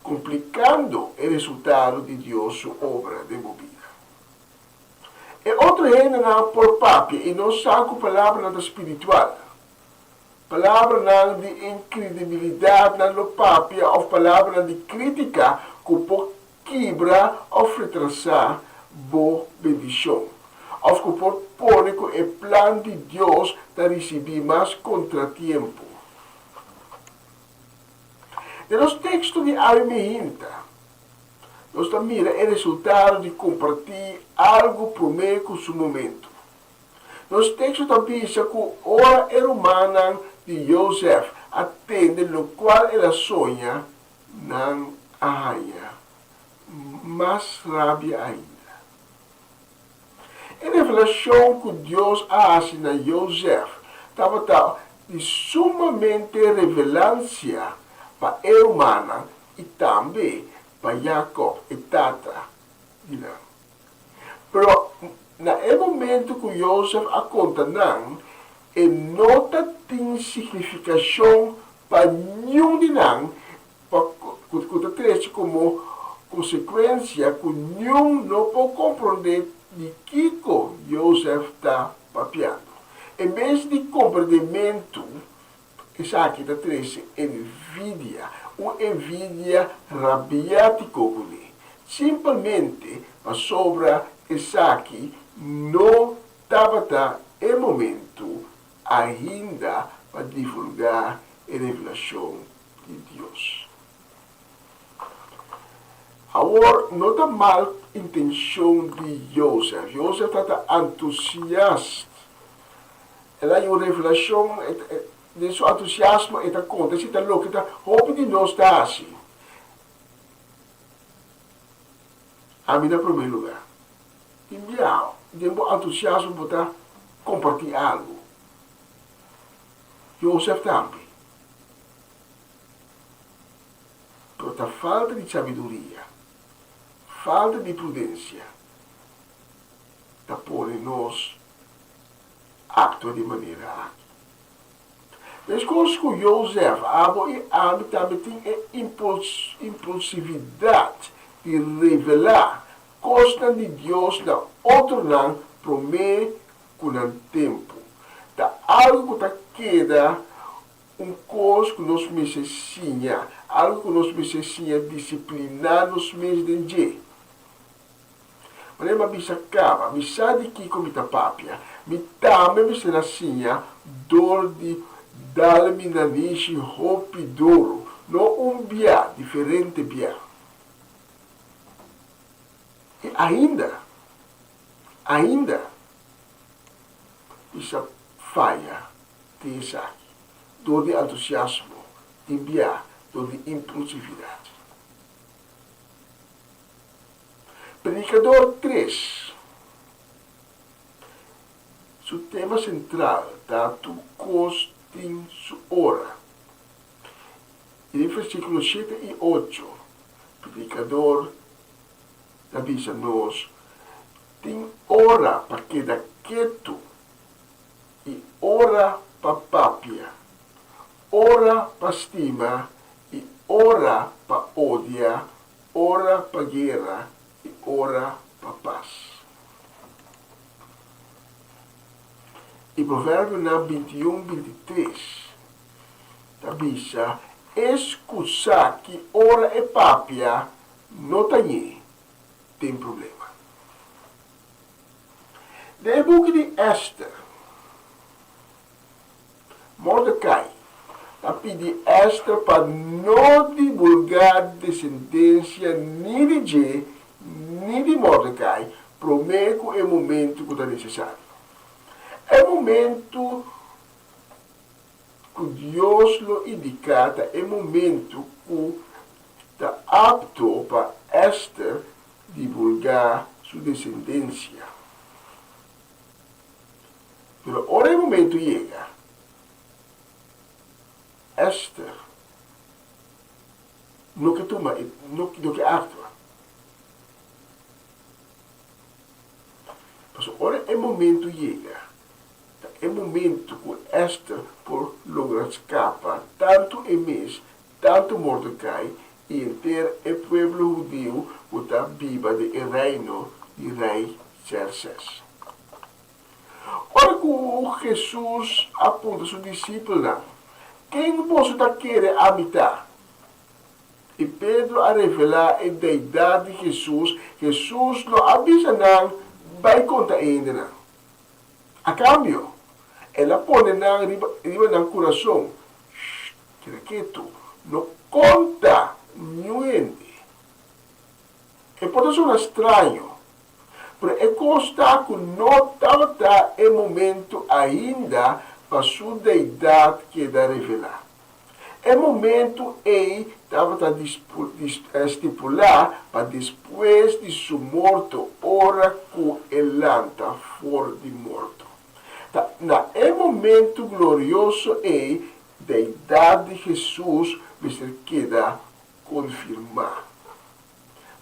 complicando o resultado de Deus sua obra de movida. E outro ainda por papia, e não saco palavra espiritual, palavra de incredibilidade na papia, ou palavra de crítica, que pode quebrar ou retrasar boa bendição. Of que pode pôr com o plano de Deus para receber mais contratempo. Nos textos de Armeinta, nós mira o resultado de compartilhar algo promete com seu momento. Nos textos também diz que a hora humana de Joseph atende no qual ela sonha, não arranha, mais rabia ainda. A revelação que Deus faz na Joseph estava de sumamente relevância para a humana e também para Jacob e Tata de lá. Pero, no momento que Joseph conta não, não tem significação para nenhum de nós, que traz como consequência que nenhum não pode compreender de que Joseph está papiando. Em vez de compreendimento, isso aqui está trazendo envidia, uma envidia rabiática. Simplesmente, a sobra isso aqui não estava em momento ainda para divulgar a revelação de Deus. Agora, não está mal intenção de Joseph. Joseph está entusiasta. Ela é uma revelação de seu entusiasmo e está conta. Se está louco, está roupa de nós está assim. A mim, em primeiro lugar. Enviar, de entusiasmo para compartilhar algo. Joseph também. Por a falta de sabedoria, falta de prudência, está por nós actua de maneira Mas com Joseph, Abo e Ami também tem impulsividade de revelar coisas de Deus na outro não promete com o tempo. Da algo que queda coisa que nós necessitamos, algo que nós necessitamos disciplinar nos meses de dia. Mas eu me acaba, me sabe que como está papia, me também me será assim, dor de dar-me na niche roupa duro, não bia, diferente bia. E ainda, essa falha tem essa dor de entusiasmo, de bia, dor de impulsividade. Predicador 3. Seu tema central, tanto costin su hora. E em versículos 7 e 8, predicador avisa-nos, tem hora para quedar quieto e hora para papia, hora para estima e hora para odia, hora para guerra e hora para paz. E provérbio 21, 23, avisa, escutar que hora é papia, não tem problema. No boek de Esther, Mordecai, pede Esther para não divulgar descendência nem de Jé, nem de Mordecai, promete que é o momento que é necessário. É o momento que Deus lo indica, é o momento que está apto para Esther divulgar sua descendência. Mas ora é o momento chega. Esther no que toma, no que atua. Mas ora é o momento chega. É o momento que Esther por lograr escapar tanto Emes, tanto Mordecai e inteiro o povo judeu que está viva do reino de rei Xerxes. Ora que Jesus aponta seus discípulos, quem você querer imitar? E Pedro a revelar a deidade de Jesus, Jesus não avisa não, vai contar ainda não. A cambio, ela põe riba no coração, tira quieto, não conta niente. E pode ser estranho, mas é consta que não está em momento ainda para sua deidade que dá revelar. É momento e estava a estipular para depois de sua morte, hora que ele anda fora de morto. É momento glorioso e deidade de Jesus vai ser queda confirmar.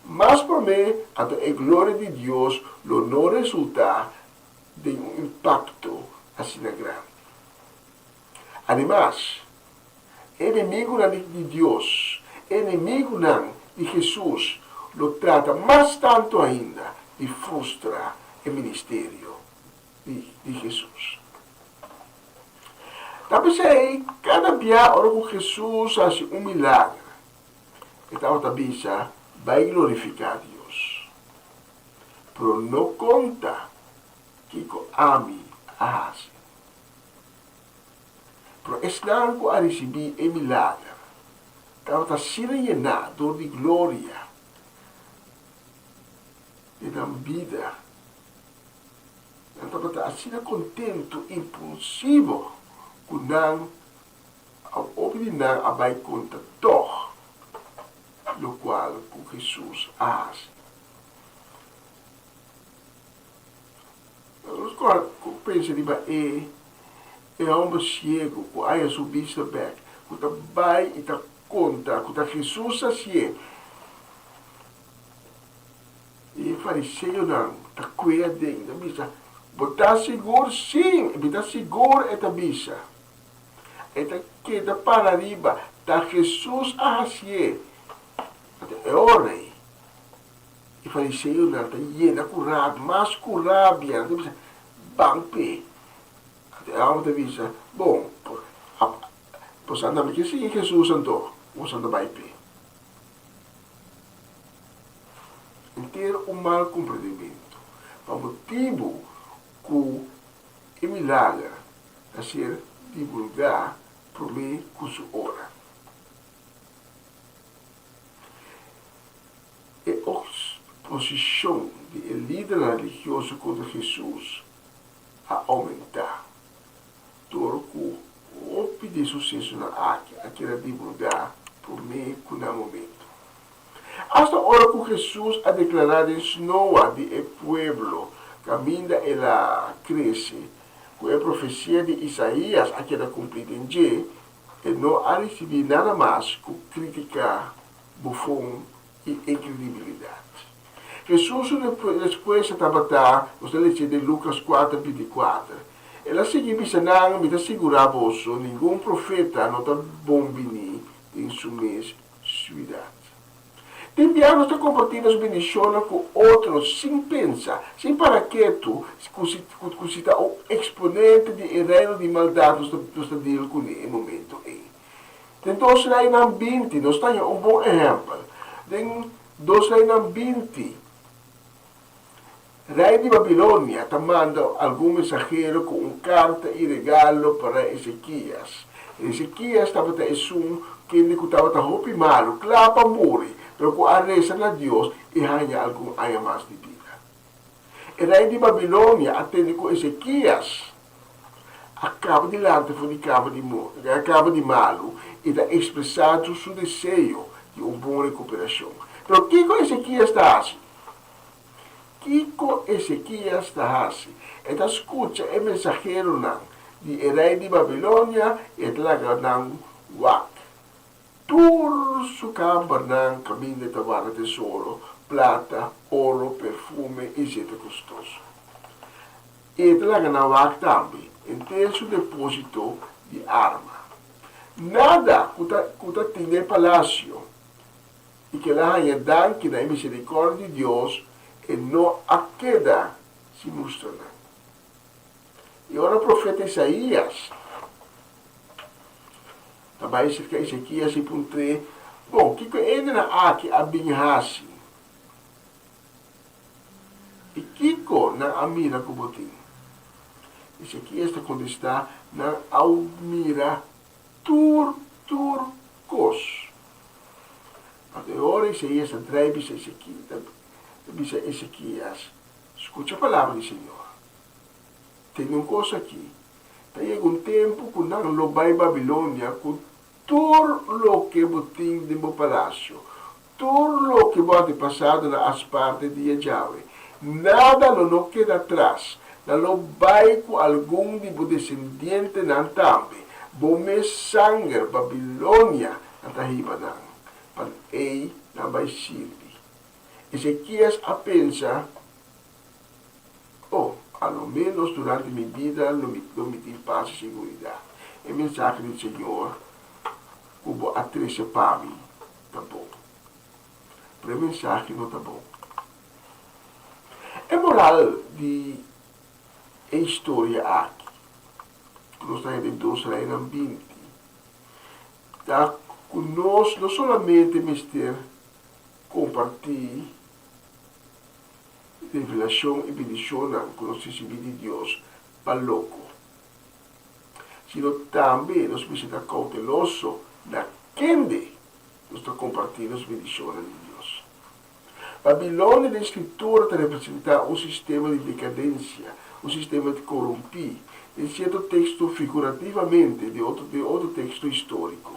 Mas por mim, a glória de Deus não resulta de impacto assim grande. Además, inimigo de Deus, inimigo de Jesus, lo trata mais tanto ainda de frustrar o ministério de Jesus. Também cada dia que Jesus faz milagre, então também vai glorificar Deus. Pero não conta que ame a hace. Pero é claro que a receber o milagre, então está serenado de glória, de dar vida. Então está assim contento, impulsivo, que não, ao obrigar a vai conta toch, no qual que Jesus faz. Agora, pensa de é homem cego, que aí subir esse back, que está vai e está conta, que está Jesus assim. E fariseu não, está cuia dentro, bisa. Botar seguro sim, botar seguro é tabisa. Esta queda para arriba. Está Jesús hacia. É o rei. E fariseu não está llena curado, mais curado, bampe. Até a outra vez, bom, pois andamos que sim, Jesus andou, você anda vai pé. Inteiro um mal compreendimento. Para motivo que o milagre a ser divulgado por mim com sua hora. E a posição de líder religioso contra Jesus a aumentar. Todo o pedir sucesso na arte, aquela divulgar por mim com o momento. Hasta hora que Jesus ha declarado en Noa de el pueblo, caminha ela cresce, com a profecia de Isaías, aquela cumprida em G, e não ha recebido nada mais que crítica, bufão e incredibilidade. Jesus depois de trabalhar, você lê de Lucas 4, 24, ela seguiu ensinando, me assegurar você, nenhum profeta não está bom venir em sua cidade. Enviar-nos a compartilhar as bendições com outros sem pensar, sem para que tu, se está o exponente de reino de maldade do estado com ele momento. Então, se aí na ambiente, nós temos um bom exemplo. Nós aí na ambiente, rei de Babilônia está mandando algum mensageiro com uma carta e regalo para Ezequias. Ezequias estava que estava roupa malo, claro para morrer. Pero com a reza a Deus e ganha algum aia mais de vida. O rei de Babilônia atende com Ezequias. Acaba de malo e está expressado seu desejo de uma boa recuperação. Pero que com Ezequias está assim? Que com Ezequias está assim? Ele escuta o mensageiro de rei de Babilônia e está ganhando wak. Todo su campo caminho de tavar tesouro, plata, ouro, perfume e jeito custoso. E lá na WAC também, tem seu depósito de arma. Nada que tem no palácio e que lá há danke na misericórdia de Deus e não a queda se mostra. E agora o profeta Isaías também se que Ezequias se puntre, bom, que ainda na aqui a binhasi. E Kiko na amira com botim. Ezequias está contestar na almira turcos. Até agora Isaías atrai Ezequias. Escute a palavra do Senhor. Tem uma coisa aqui. Tem um tempo que não lo vai Babilônia com todo lo que botim de meu palácio, todo lo que pode passado nas partes de Yahweh, nada não queda atrás, não vai com algum de meu descendente não também, bome sangue Babilônia não está riba não, para ele não vai servir. Ezequias a pensa, ao menos durante minha vida não me tive paz e segurança. É mensagem do Senhor. Como a trecha para mim, tá bom. Para a mensagem não tá bom. É moral de história aqui. Nós estamos redentos lá em ambiente. Tá conosco não somente mister compartilhar revelação e bendição que nós recebemos de Deus para louco. Sino também nós precisamos estar cautelosos na quem nós estamos compartilhando as bendições de Deus. Babilônia da Escritura representa um sistema de decadência, um sistema de corromper, em certo texto figurativamente, de outro texto histórico.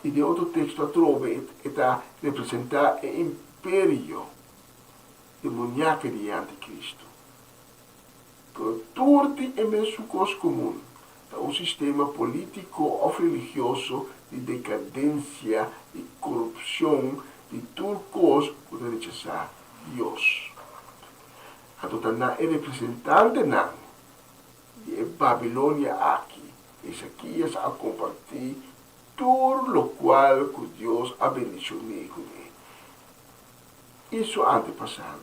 E de outro texto a trove está representar o império demoníaco de Anticristo. Tudo é mesmo coisa comum. Um sistema político ou religioso de decadência, de corrupção, de tudo coisa que rechazar Deus. A total é representante de Babilônia aqui. Ezequias a compartir tudo o qual que Deus abençoou com ele. Isso antepassado.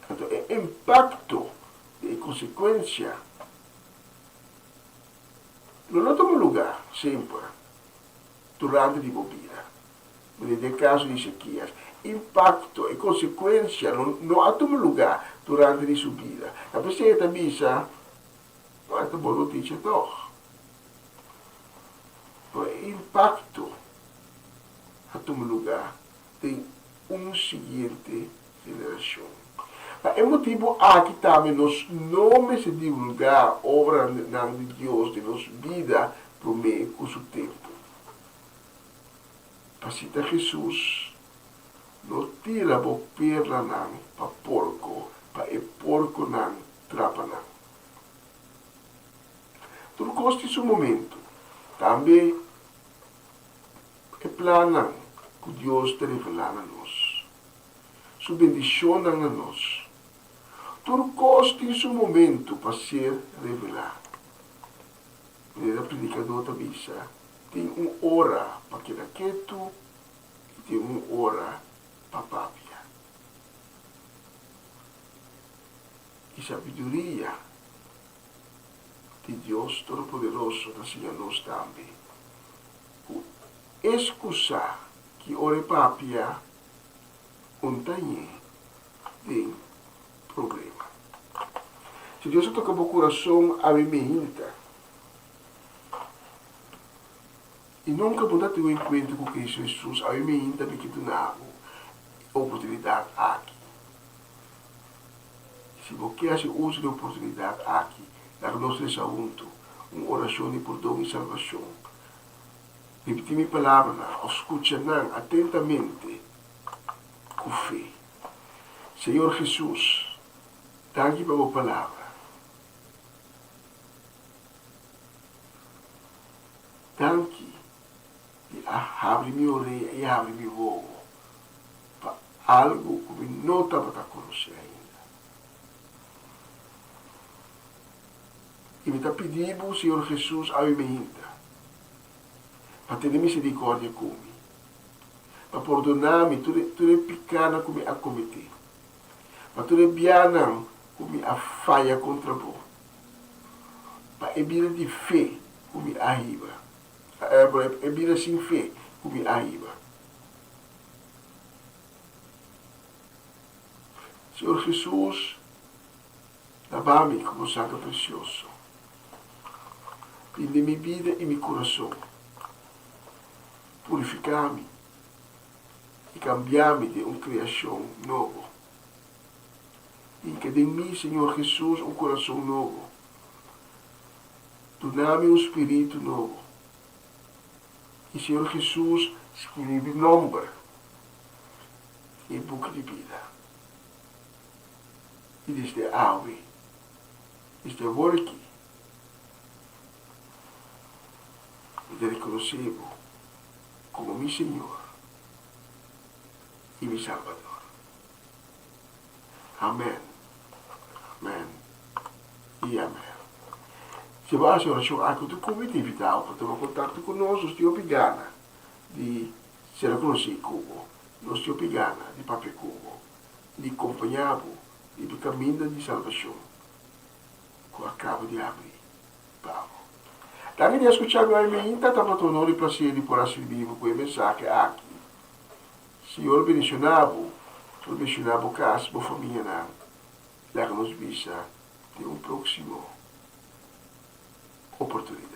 Então, o impacto e consequência não é um lugar sempre durante a vida. No caso de Ezequias, impacto e consequência não há um lugar durante a sua vida. A pessoa também não é uma boa notícia, não. O impacto a um lugar tem seguinte geração. É motivo aqui também nós não se divulgar a obra de Deus, de nossa vida, por meio com o tempo. Para citar Jesus, não tira a perla para porco, para o porco não trapa não. Tudo gosta de seu momento. Também é plano que Deus te revelar a nós. Sua bendição a nós. Tudo gosta de seu momento para ser revelado. O predicador também tem uma hora para quedar quieto e tem uma hora para papia. E sabedoria de Deus Todo-Poderoso da Senhora nós também. Excusar que ore papia tem problema. Se Deus toca o coração, a mim e nunca pode ter um encontro com Cristo Jesus, a mim também que tu não oportunidade aqui. Se você quer uso da oportunidade aqui, da nossa junto, uma oração de perdão e salvação. Repetir minha palavra, escuta atentamente, com fé. Senhor Jesus, dá-lhe para a palavra. Dá-lhe e abre minha orelha e abre meu voo para algo que não estava a conhecer ainda. E me está pedindo, Senhor Jesus, a mim para ter misericórdia comigo, para perdonar-me tudo pecado que me acometi, para tudo bianam que me falha contra você, para a vida de fé que me arriba, a vida sem fé que me arriba. Senhor Jesus, lava-me como sangue precioso, prende minha vida e meu coração, purificar-me e cambiar-me de uma criação nova. Enque em mim, Senhor Jesus, um coração novo. Tornar-me um espírito novo. E, Senhor Jesus, escreve nome em boca de vida. E desde ave, desde agora aqui, eu reconheço como meu Senhor e meu Salvador. Amém. Amém. E amém. Se você acha oração, aqui tu convite invitado para tomar contato conosco, nós te obrigamos de ser reconhecido como, nós te obrigamos de papel como, de acompanhar-vos e do caminho de salvação que eu acabo de abrir para você. Também de escutar a minha para o honor e prazer de poder servir com a mensagem aqui. Senhor, bendicionado o caso, a família, leva-nos vista de uma próxima oportunidade.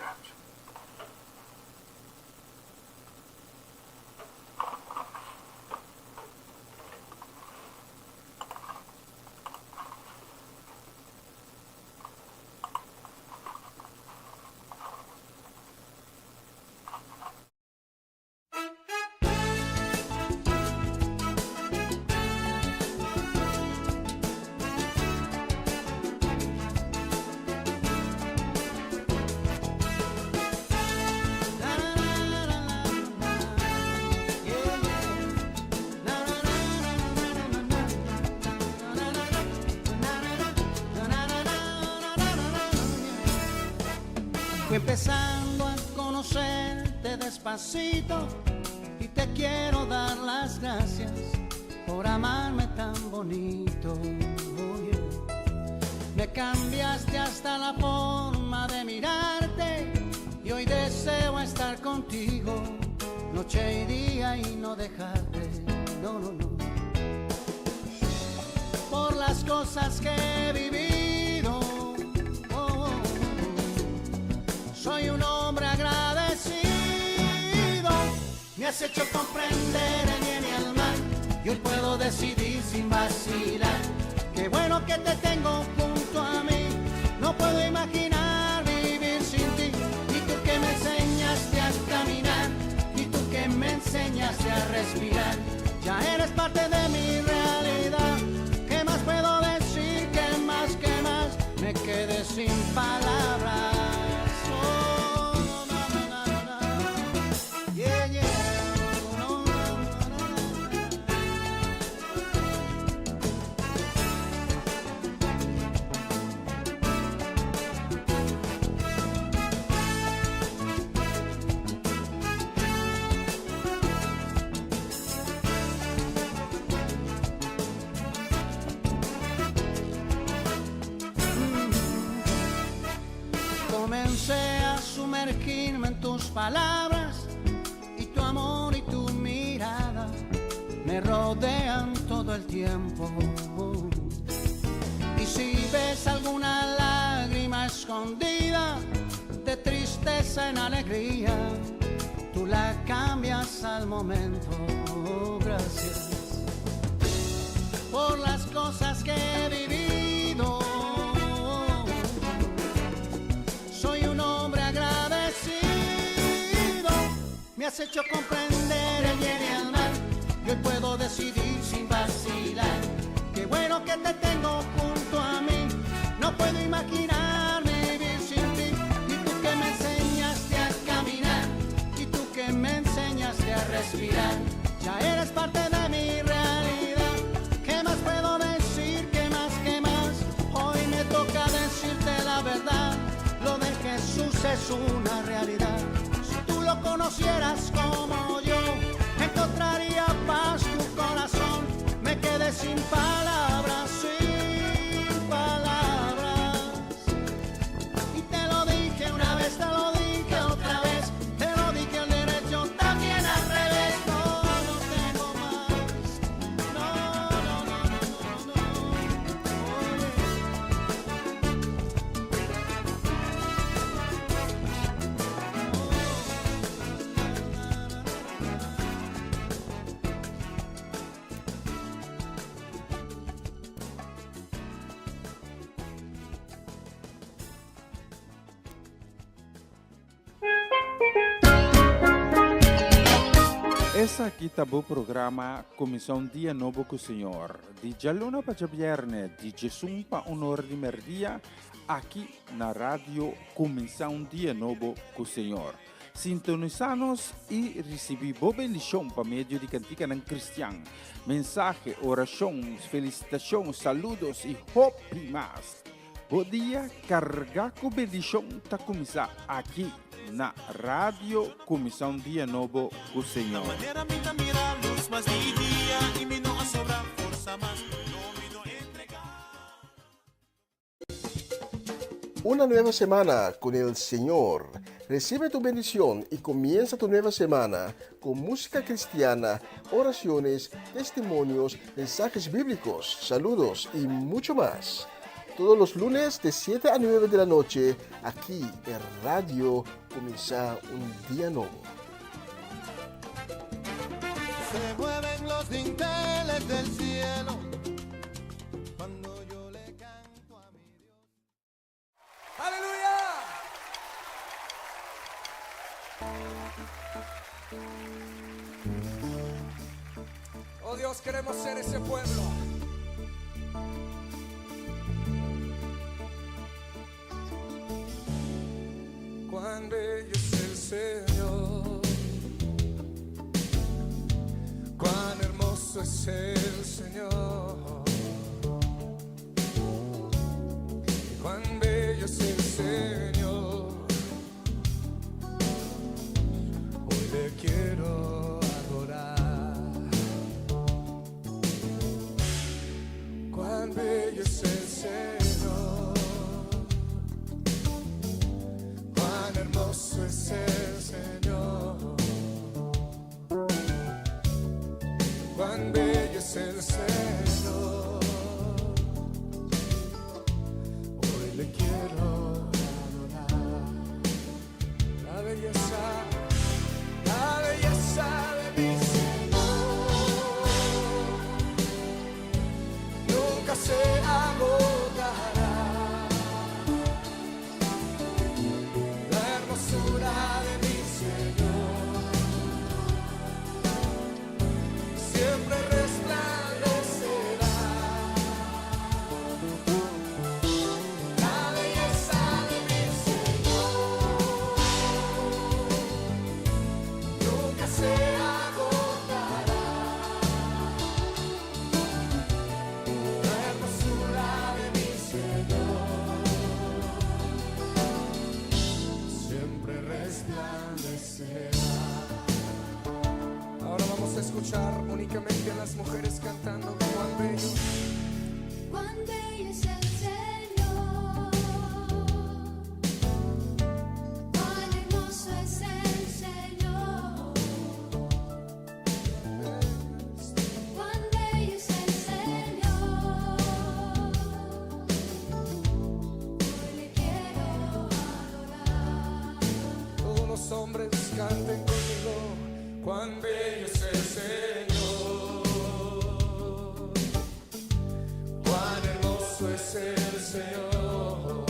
empezando a conocerte despacito y te quiero dar las gracias por amarme tan bonito. Oh, yeah. Me cambiaste hasta la forma de mirarte y hoy deseo estar contigo noche y día y no dejarte. No, no, no. Por las cosas que he vivido, soy un hombre agradecido. Me has hecho comprender el bien y el mal y hoy puedo decidir sin vacilar. Qué bueno que te tengo junto a mí. No puedo imaginar vivir sin ti. Y tú que me enseñaste a caminar y tú que me enseñaste a respirar. Ya eres parte de mi realidad. ¿Qué más puedo decir? ¿Qué más? Me quedé sin palabras. Comencé a sumergirme en tus palabras y tu amor y tu mirada me rodean todo el tiempo. Y si ves alguna lágrima escondida de tristeza en alegría, tú la cambias al momento. Gracias por las cosas que he vivido. Me has hecho comprender el bien y el mal y hoy puedo decidir sin vacilar. Qué bueno que te tengo junto a mí. No puedo imaginar vivir sin ti. Y tú que me enseñaste a caminar y tú que me enseñaste a respirar. Ya eres parte de mi realidad. ¿Qué más puedo decir? ¿Qué más? Hoy me toca decirte la verdad. Lo de Jesús es una realidad. Lo conocieras como yo, encontraría paz tu corazón. Me quedé sin palabras, y te lo dije una vez, te lo dije otra vez, te lo dije al derecho, también al revés. No tengo más, Essa aqui tá o programa Comissão Dia Novo com o Senhor. De Jaluna para Viernes, de Jesus para Honor de Merdia, aqui na rádio Comissão Dia Novo com o Senhor. Sintonizanos e recebi boa bendição para meio de cantiga ng Cristian. Mensagem, orações, felicitações, saludos e hope mais. Bom dia, carga com bendição tá começar aqui na Rádio Comissão Dia Novo com o Senhor. Una nueva semana con el Señor. Recibe tu bendición y comienza tu nueva semana con música cristiana, oraciones, testimonios, mensajes bíblicos, saludos y mucho más. Todos los lunes de 7 a 9 de la noche, aquí en Radio Comienza un Día Nuevo. Se mueven los dinteles del cielo cuando yo le canto a mi Dios. ¡Aleluya! Oh Dios, queremos ser ese pueblo. Cuán bello es el Señor, cuán hermoso es el Señor, cuán bello es el Señor, quiero adorar. Cuán bello es el Señor, cuán hermoso es el Señor, cuán bello es el Señor. Hoy le quiero adorar. La belleza de mi Señor nunca se agotará. La hermosura de mi Señor siempre resplandecerá. La belleza de mi Señor nunca se agotará. La hermosura de mi Señor siempre resplandecerá. Ahora vamos a escuchar únicamente a las mujeres cantando cuán bello. Cuán bello es el Señor, cuán hermoso es el Señor, cuán bello es el Señor. Hoy le quiero adorar. Todos los hombres canten conmigo. Cuán bello es el Señor, cuán hermoso es el Señor,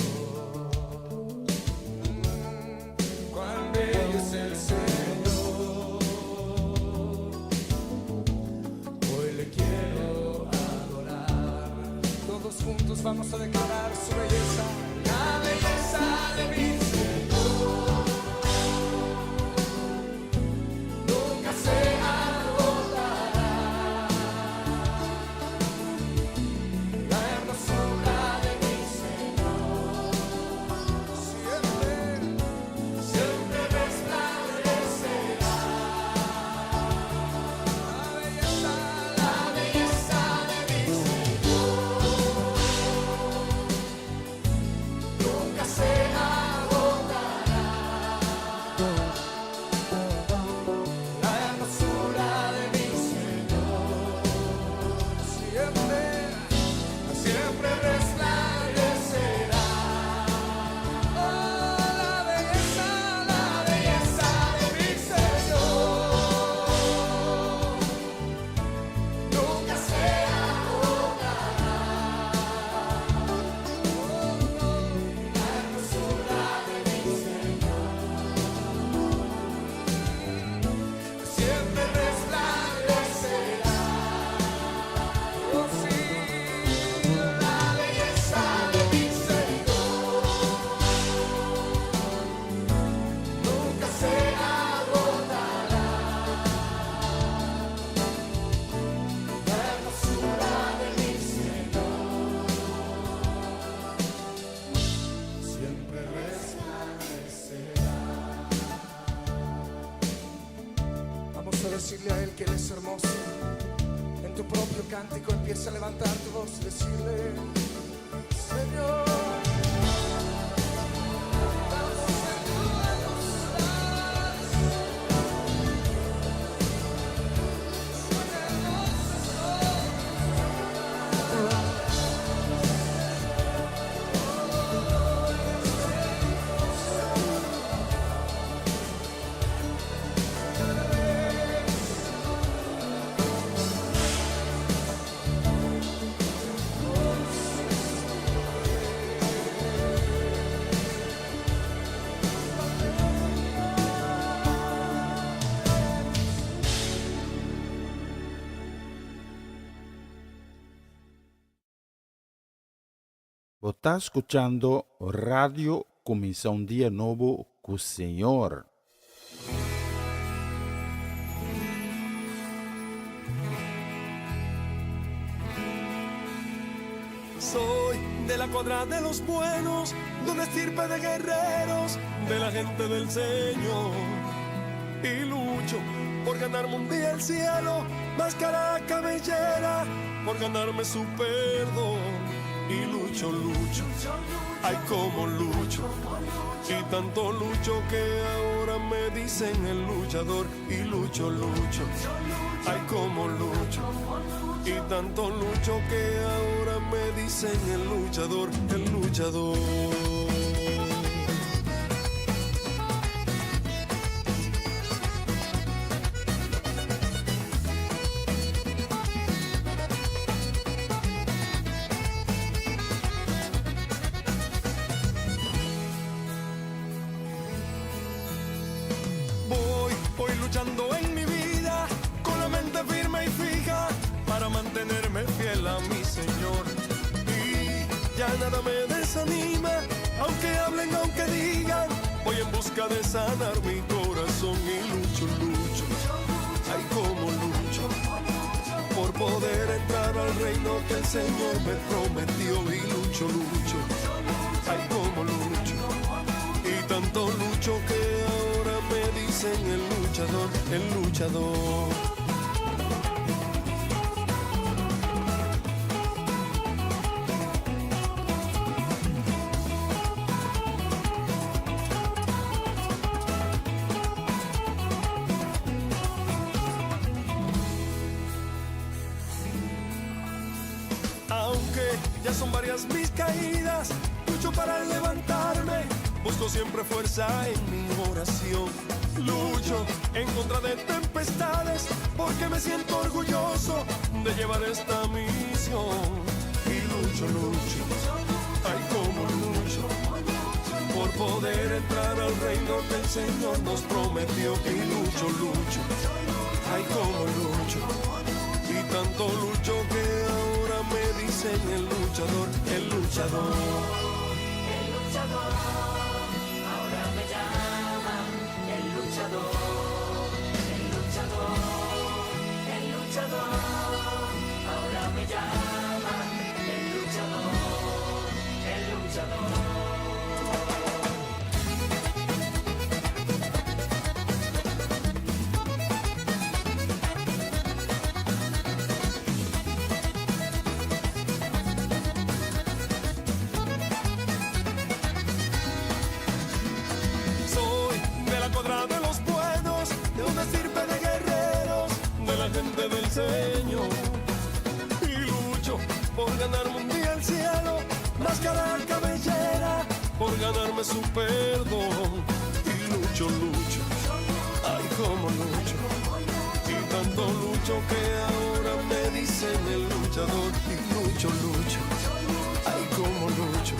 cuán bello es el Señor. Hoy le quiero adorar. Todos juntos vamos a declarar su belleza. La belleza de mi Señor nunca se agotará. La hermosura de mi Señor siempre, siempre resplandecerá. La belleza de mi Señor nunca se agotará. La hermosura de mi Señor siempre, siempre resplandecerá. Oh, la belleza de mi Señor nunca se agotará. La hermosura de mi Señor siempre resplandecerá. Oh sí, la belleza de mi Señor nunca se agotará. La hermosura de mi Señor siempre resplandecerá. Vamos a decirle a Él que Él es hermoso. En tu propio cántico empieza a levantar tu voz y decirle: Señor, Vos está escuchando Radio Comienza un Día Nuevo con el Señor. Soy de la cuadra de los buenos, de una estirpe de guerreros, de la gente del Señor. Y lucho lucho por ganarme un día el cielo, máscara cabellera, por ganarme su perdón. Y lucho, lucho, ay como lucho, y tanto lucho que ahora me dicen el luchador. Y lucho, lucho, ay como lucho, y tanto lucho que ahora me dicen el luchador, el luchador. Voy luchando en mi vida con la mente firme y fija para mantenerme fiel a mi Señor. Y ya nada me desanima, aunque hablen, aunque digan, voy en busca de sanar mi corazón. Y lucho, lucho, ay como lucho, por poder entrar al reino que el Señor me prometió. Y lucho, lucho, ay como lucho, y tanto lucho que ahora me dicen el luchador, el luchador. Aunque ya son varias mis caídas, lucho para levantarme, busco siempre fuerza en mi oración. Lucho en contra de tempestades, porque me siento orgulloso de llevar esta misión. Y lucho, lucho, ay como lucho, por poder entrar al reino que el Señor nos prometió. Y lucho, lucho, ay como lucho, y tanto lucho que ahora me dicen el luchador, el luchador. El luchador, ahora me llaman el luchador, el luchador, el luchador, ahora me llaman el luchador, el luchador. De los buenos, de una estirpe de guerreros, de la gente del Señor. Y lucho por ganarme un día el cielo, máscara cabellera, por ganarme su perdón. Y lucho, lucho, ay como lucho, y tanto lucho que ahora me dicen el luchador. Y lucho, lucho, ay como lucho,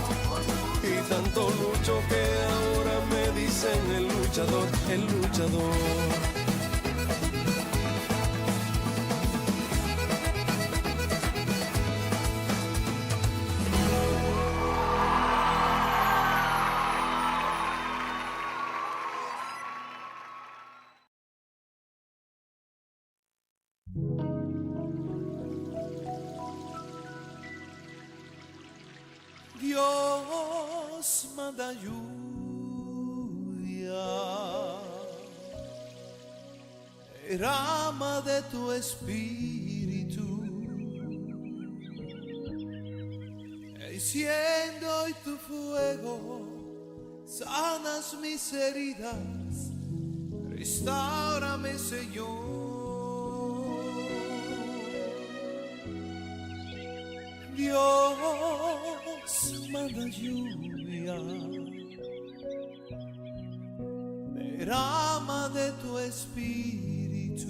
y tanto lucho que ahora me dicen el luchador, el luchador. Dios manda lluvia, derrama de tu espíritu, enciendo hoy tu fuego, sanas mis heridas, restáurame, Señor. Dios manda lluvia, derrama de tu espíritu,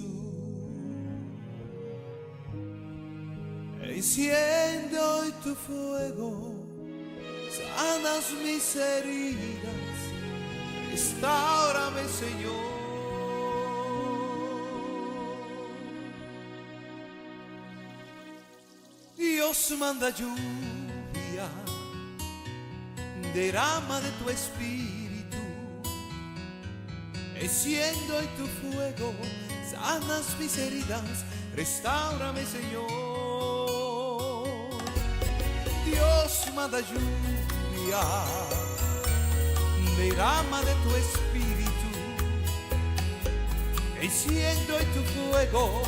enciende hoy tu fuego, sanas mis heridas, restáurame, Señor. Dios manda lluvia, derrama de tu espíritu, enciende hoy tu fuego, sanas mis heridas, restáurame, Señor. Dios manda lluvia, derrama de tu espíritu, enciendo en tu fuego,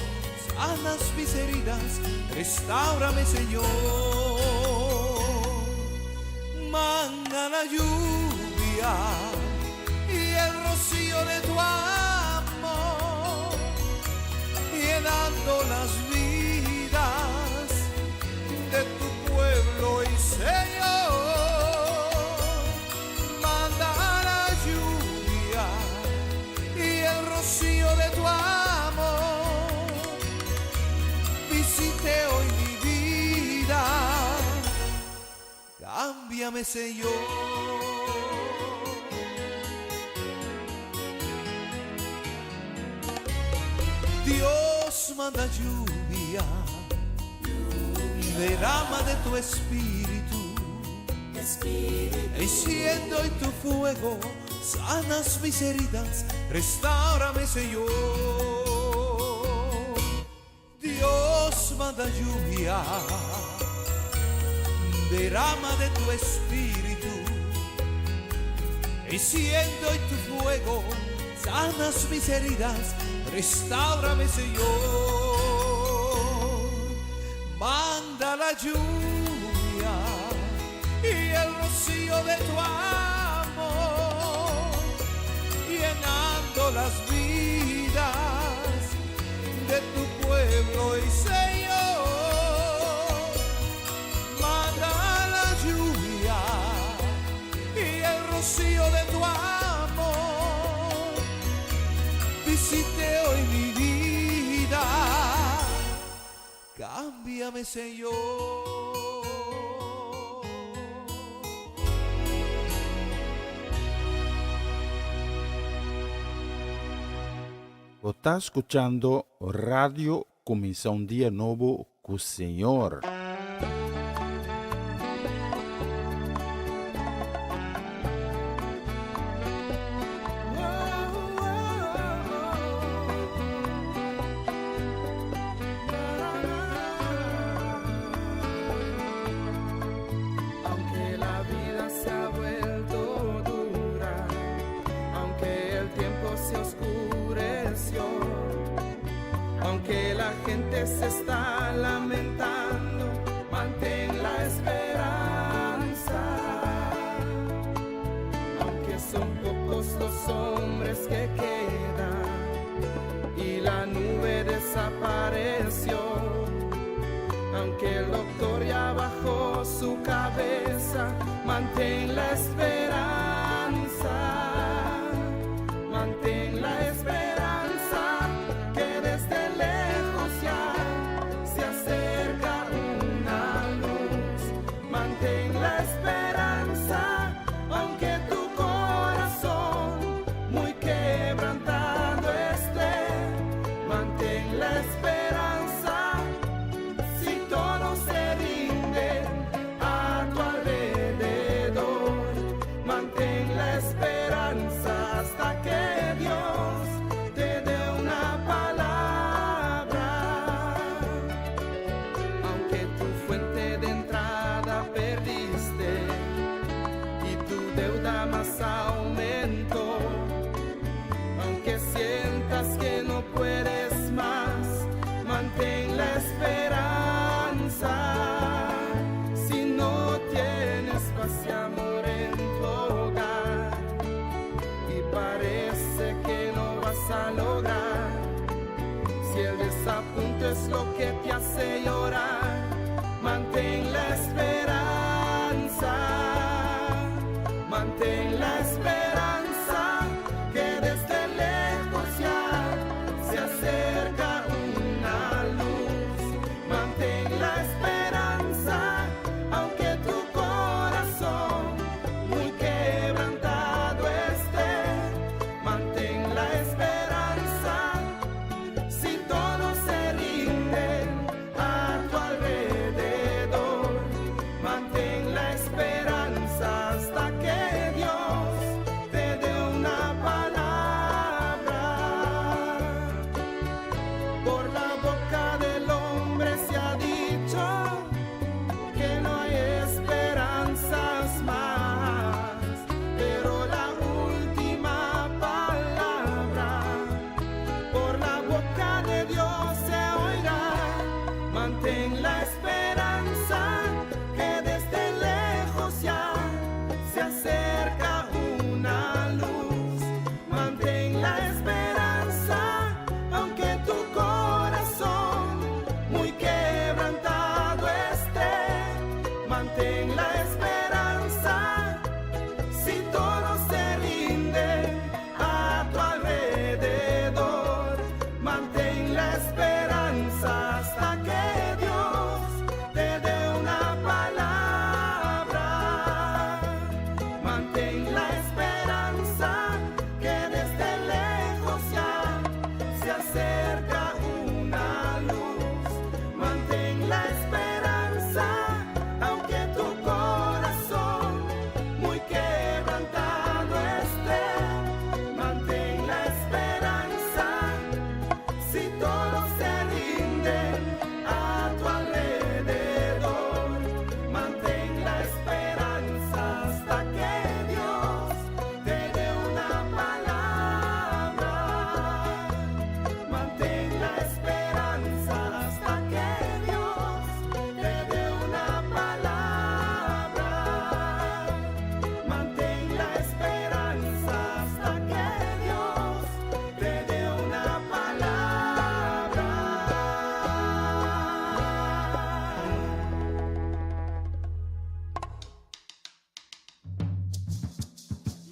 sanas mis heridas, restáurame, Señor. Manda la lluvia y el rocío de tu amor, llenando las vidas de tu pueblo y Señor. Manda la lluvia y el rocío de tu amor, visite hoy mi vida, cámbiame, Señor. Dios manda lluvia, derrama de tu espíritu, enciendo en tu fuego, sanas mis heridas, restáurame, Señor. Dios manda lluvia, derrama de tu espíritu, enciendo en tu fuego, sanas mis heridas, restáurame, Señor. Manda la lluvia y el rocío de tu amor, llenando las vidas de tu pueblo y Señor. Manda la lluvia y el rocío de tu amor, visite hoy mi vida, cámbiame, Señor. Está escuchando Radio Comienza un Día Nuevo con el Señor. Aunque la vida se ha vuelto dura, aunque el tiempo se oscureció, aunque la gente se está lamentando, mantén la esperanza. Aunque son pocos los hombres que quedan y la nube desapareció, aunque el doctor ya bajó su cabeza, mantén la esperanza, mantén la esperanza, que desde lejos ya se acerca una luz. Mantén la esperanza, aunque tu corazón muy quebrantado esté. Mantén la esperanza, si todo se rinde a tu alrededor. Mantén la esperanza hasta que Dios te dé una palabra. Aunque tu fuente de entrada perdiste y tu deuda más aumentó, aunque sientas que no puedes más, mantén la esperanza. Si no tienes paz y amor en tu hogar y parece que no vas a lograr, si el desapunto es lo que te hace llorar, mantén la esperanza, mantén la esperanza, que desde lejos ya se acerca una luz. Mantén la esperanza, aunque tu corazón muy quebrantado esté. Mantén la esperanza, si todo se rinde a tu alrededor. Mantén la esperanza que desde lejos ya se acerca una luz. Mantén la esperanza aunque tu corazón muy quebrantado esté. Mantén la esperanza si todo se rinde a tu alrededor. Mantén la esperanza hasta que Dios te dé una palabra. Mantén la esperanza que desde lejos ya se acerca una luz. Mantén la esperanza aunque tu corazón muy quebrantado esté. Mantén la esperanza si todo se rinde a tu alrededor. Mantén la esperanza hasta que Dios te dé una palabra. Mantén la esperanza hasta que Dios te dé una palabra. Mantén la esperanza hasta que Dios te dé una palabra.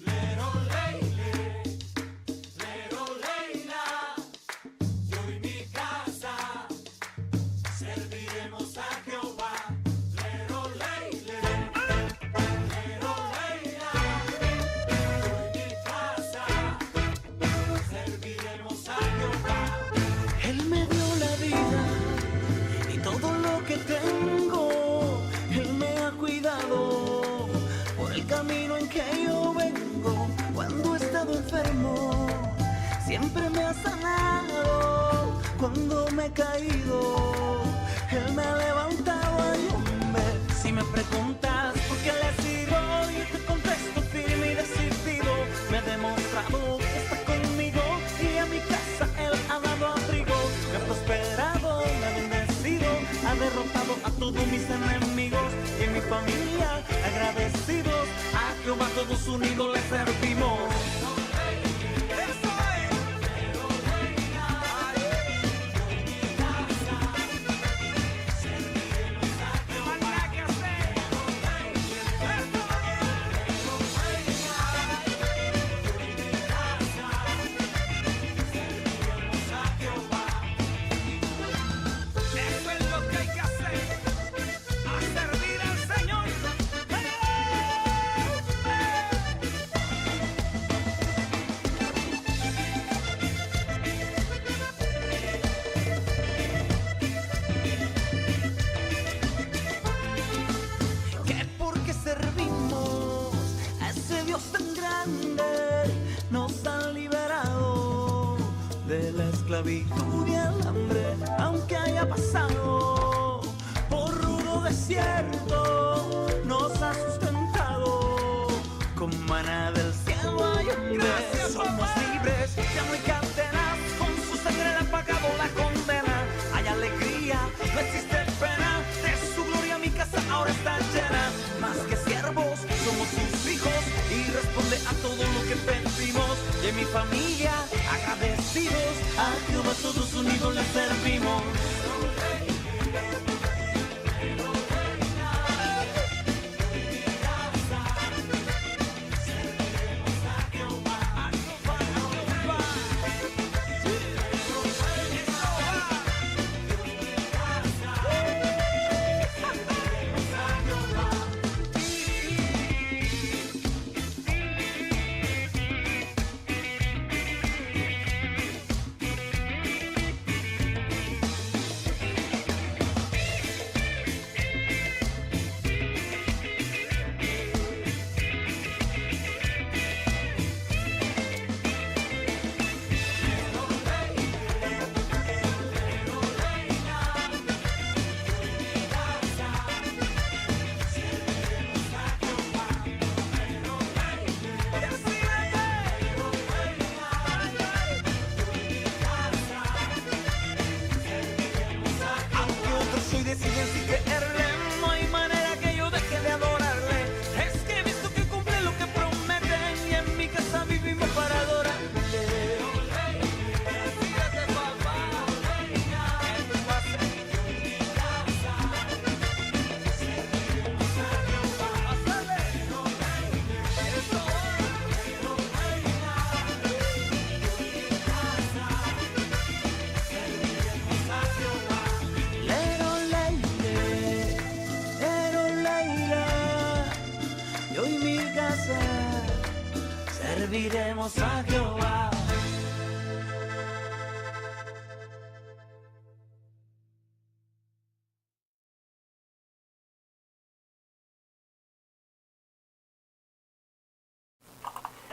Lero Leile, Lero Leila, yo y mi casa serviremos a Jehová. Lero Leile, Lero Leila, yo y mi casa serviremos a Jehová. Él me dio la vida y todo lo que tengo. Él me ha cuidado por el camino en que yo vengo. Cuando he estado enfermo, siempre me ha sanado. Cuando me he caído, Él me ha levantado. Ay, hombre, si me preguntas por qué le sirvo, yo te contesto firme y decidido. Me ha demostrado que está conmigo y a mi casa Él ha dado abrigo. Me ha prosperado, me ha bendecido, ha derrotado a todos mis enemigos y en mi familia agradecidos. A Jehová todos unidos le servimos. Eso es lo que hay que hacer, a servir al Señor. Que porque servimos a ese Dios tan grande, nos han liberado de la esclavitud y el hambre. Aunque haya pasado por rudo desierto, nos ha sustentado con maná del cielo. Ay, hombre, somos libres, ya no hay cadenas. Con su sangre le ha pagado la condena. Hay alegría, no existe pena. De su gloria mi casa ahora está llena. Más que siervos, somos sus hijos y responde a todo lo que pedimos. Y en mi familia, agradecidos, a Jehová todos unidos le servimos.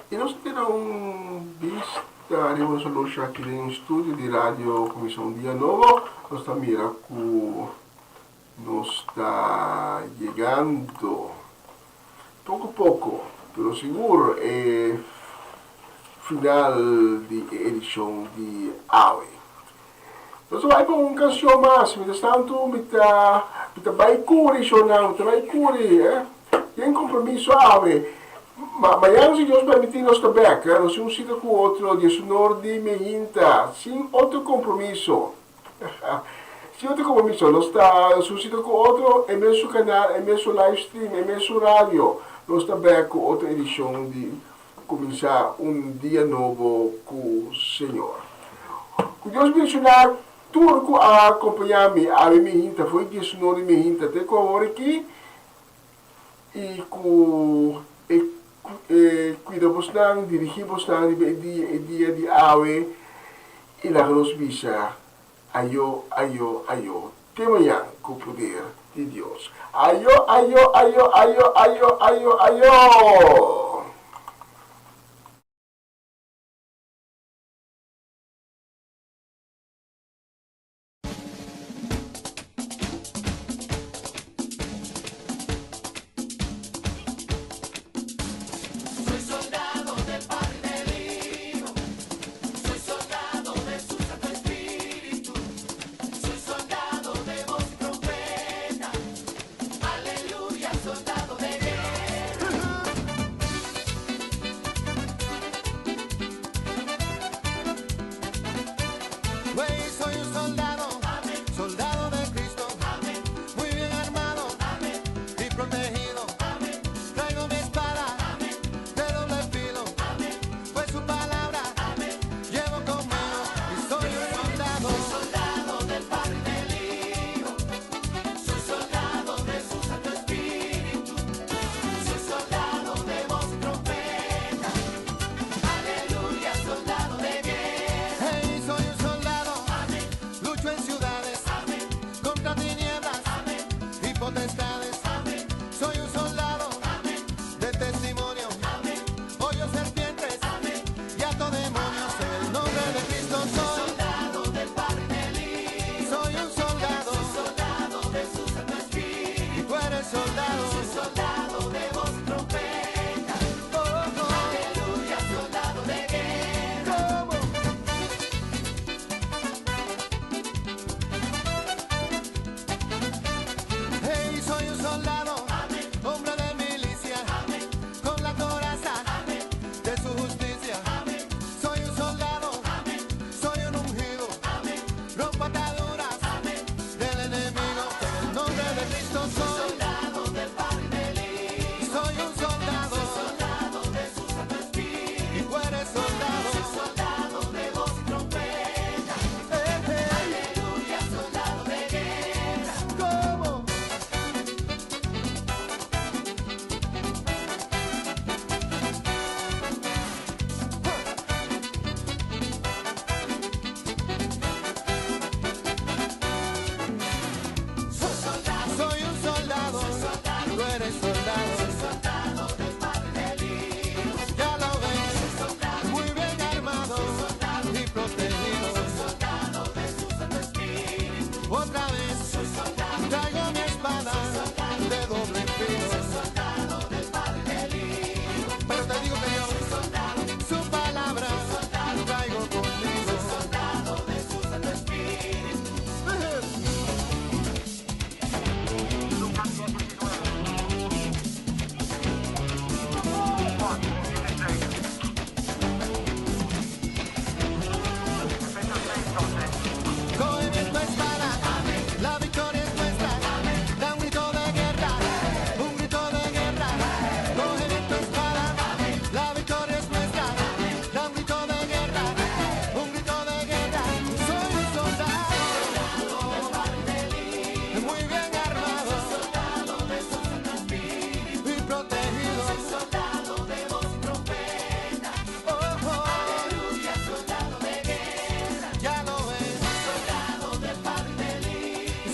E nós teremos estaremos hoje aqui no estúdio de rádio Comissão Dia Novo. Nós estamos mirando, nos está chegando pouco a pouco, pelo seguro, é final de edição de AWE. Nós vamos com uma canção mais, mas tanto, mit vai curi, sonando, vai curi, tem compromisso AWE. Mas se Deus permitir, nós estamos aqui, nós somos um sítio com o outro, de sonor de Mehinta, sem outro compromisso. Sem outro compromisso, nós estamos um sítio com o outro, é mesmo canal, é mesmo live stream, é mesmo rádio. Nós estamos aqui com outra edição de começar dia novo com o Senhor. Que Deus mencionar, tudo a acompanhar-me, a Mehinta, foi de sonor de Mehinta, até com a hora aqui, e com... cuidamos nang, dirigimos nang dia de AWE e la nos visa ayo, tema yang com o poder de Deus. Ayo.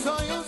Soy un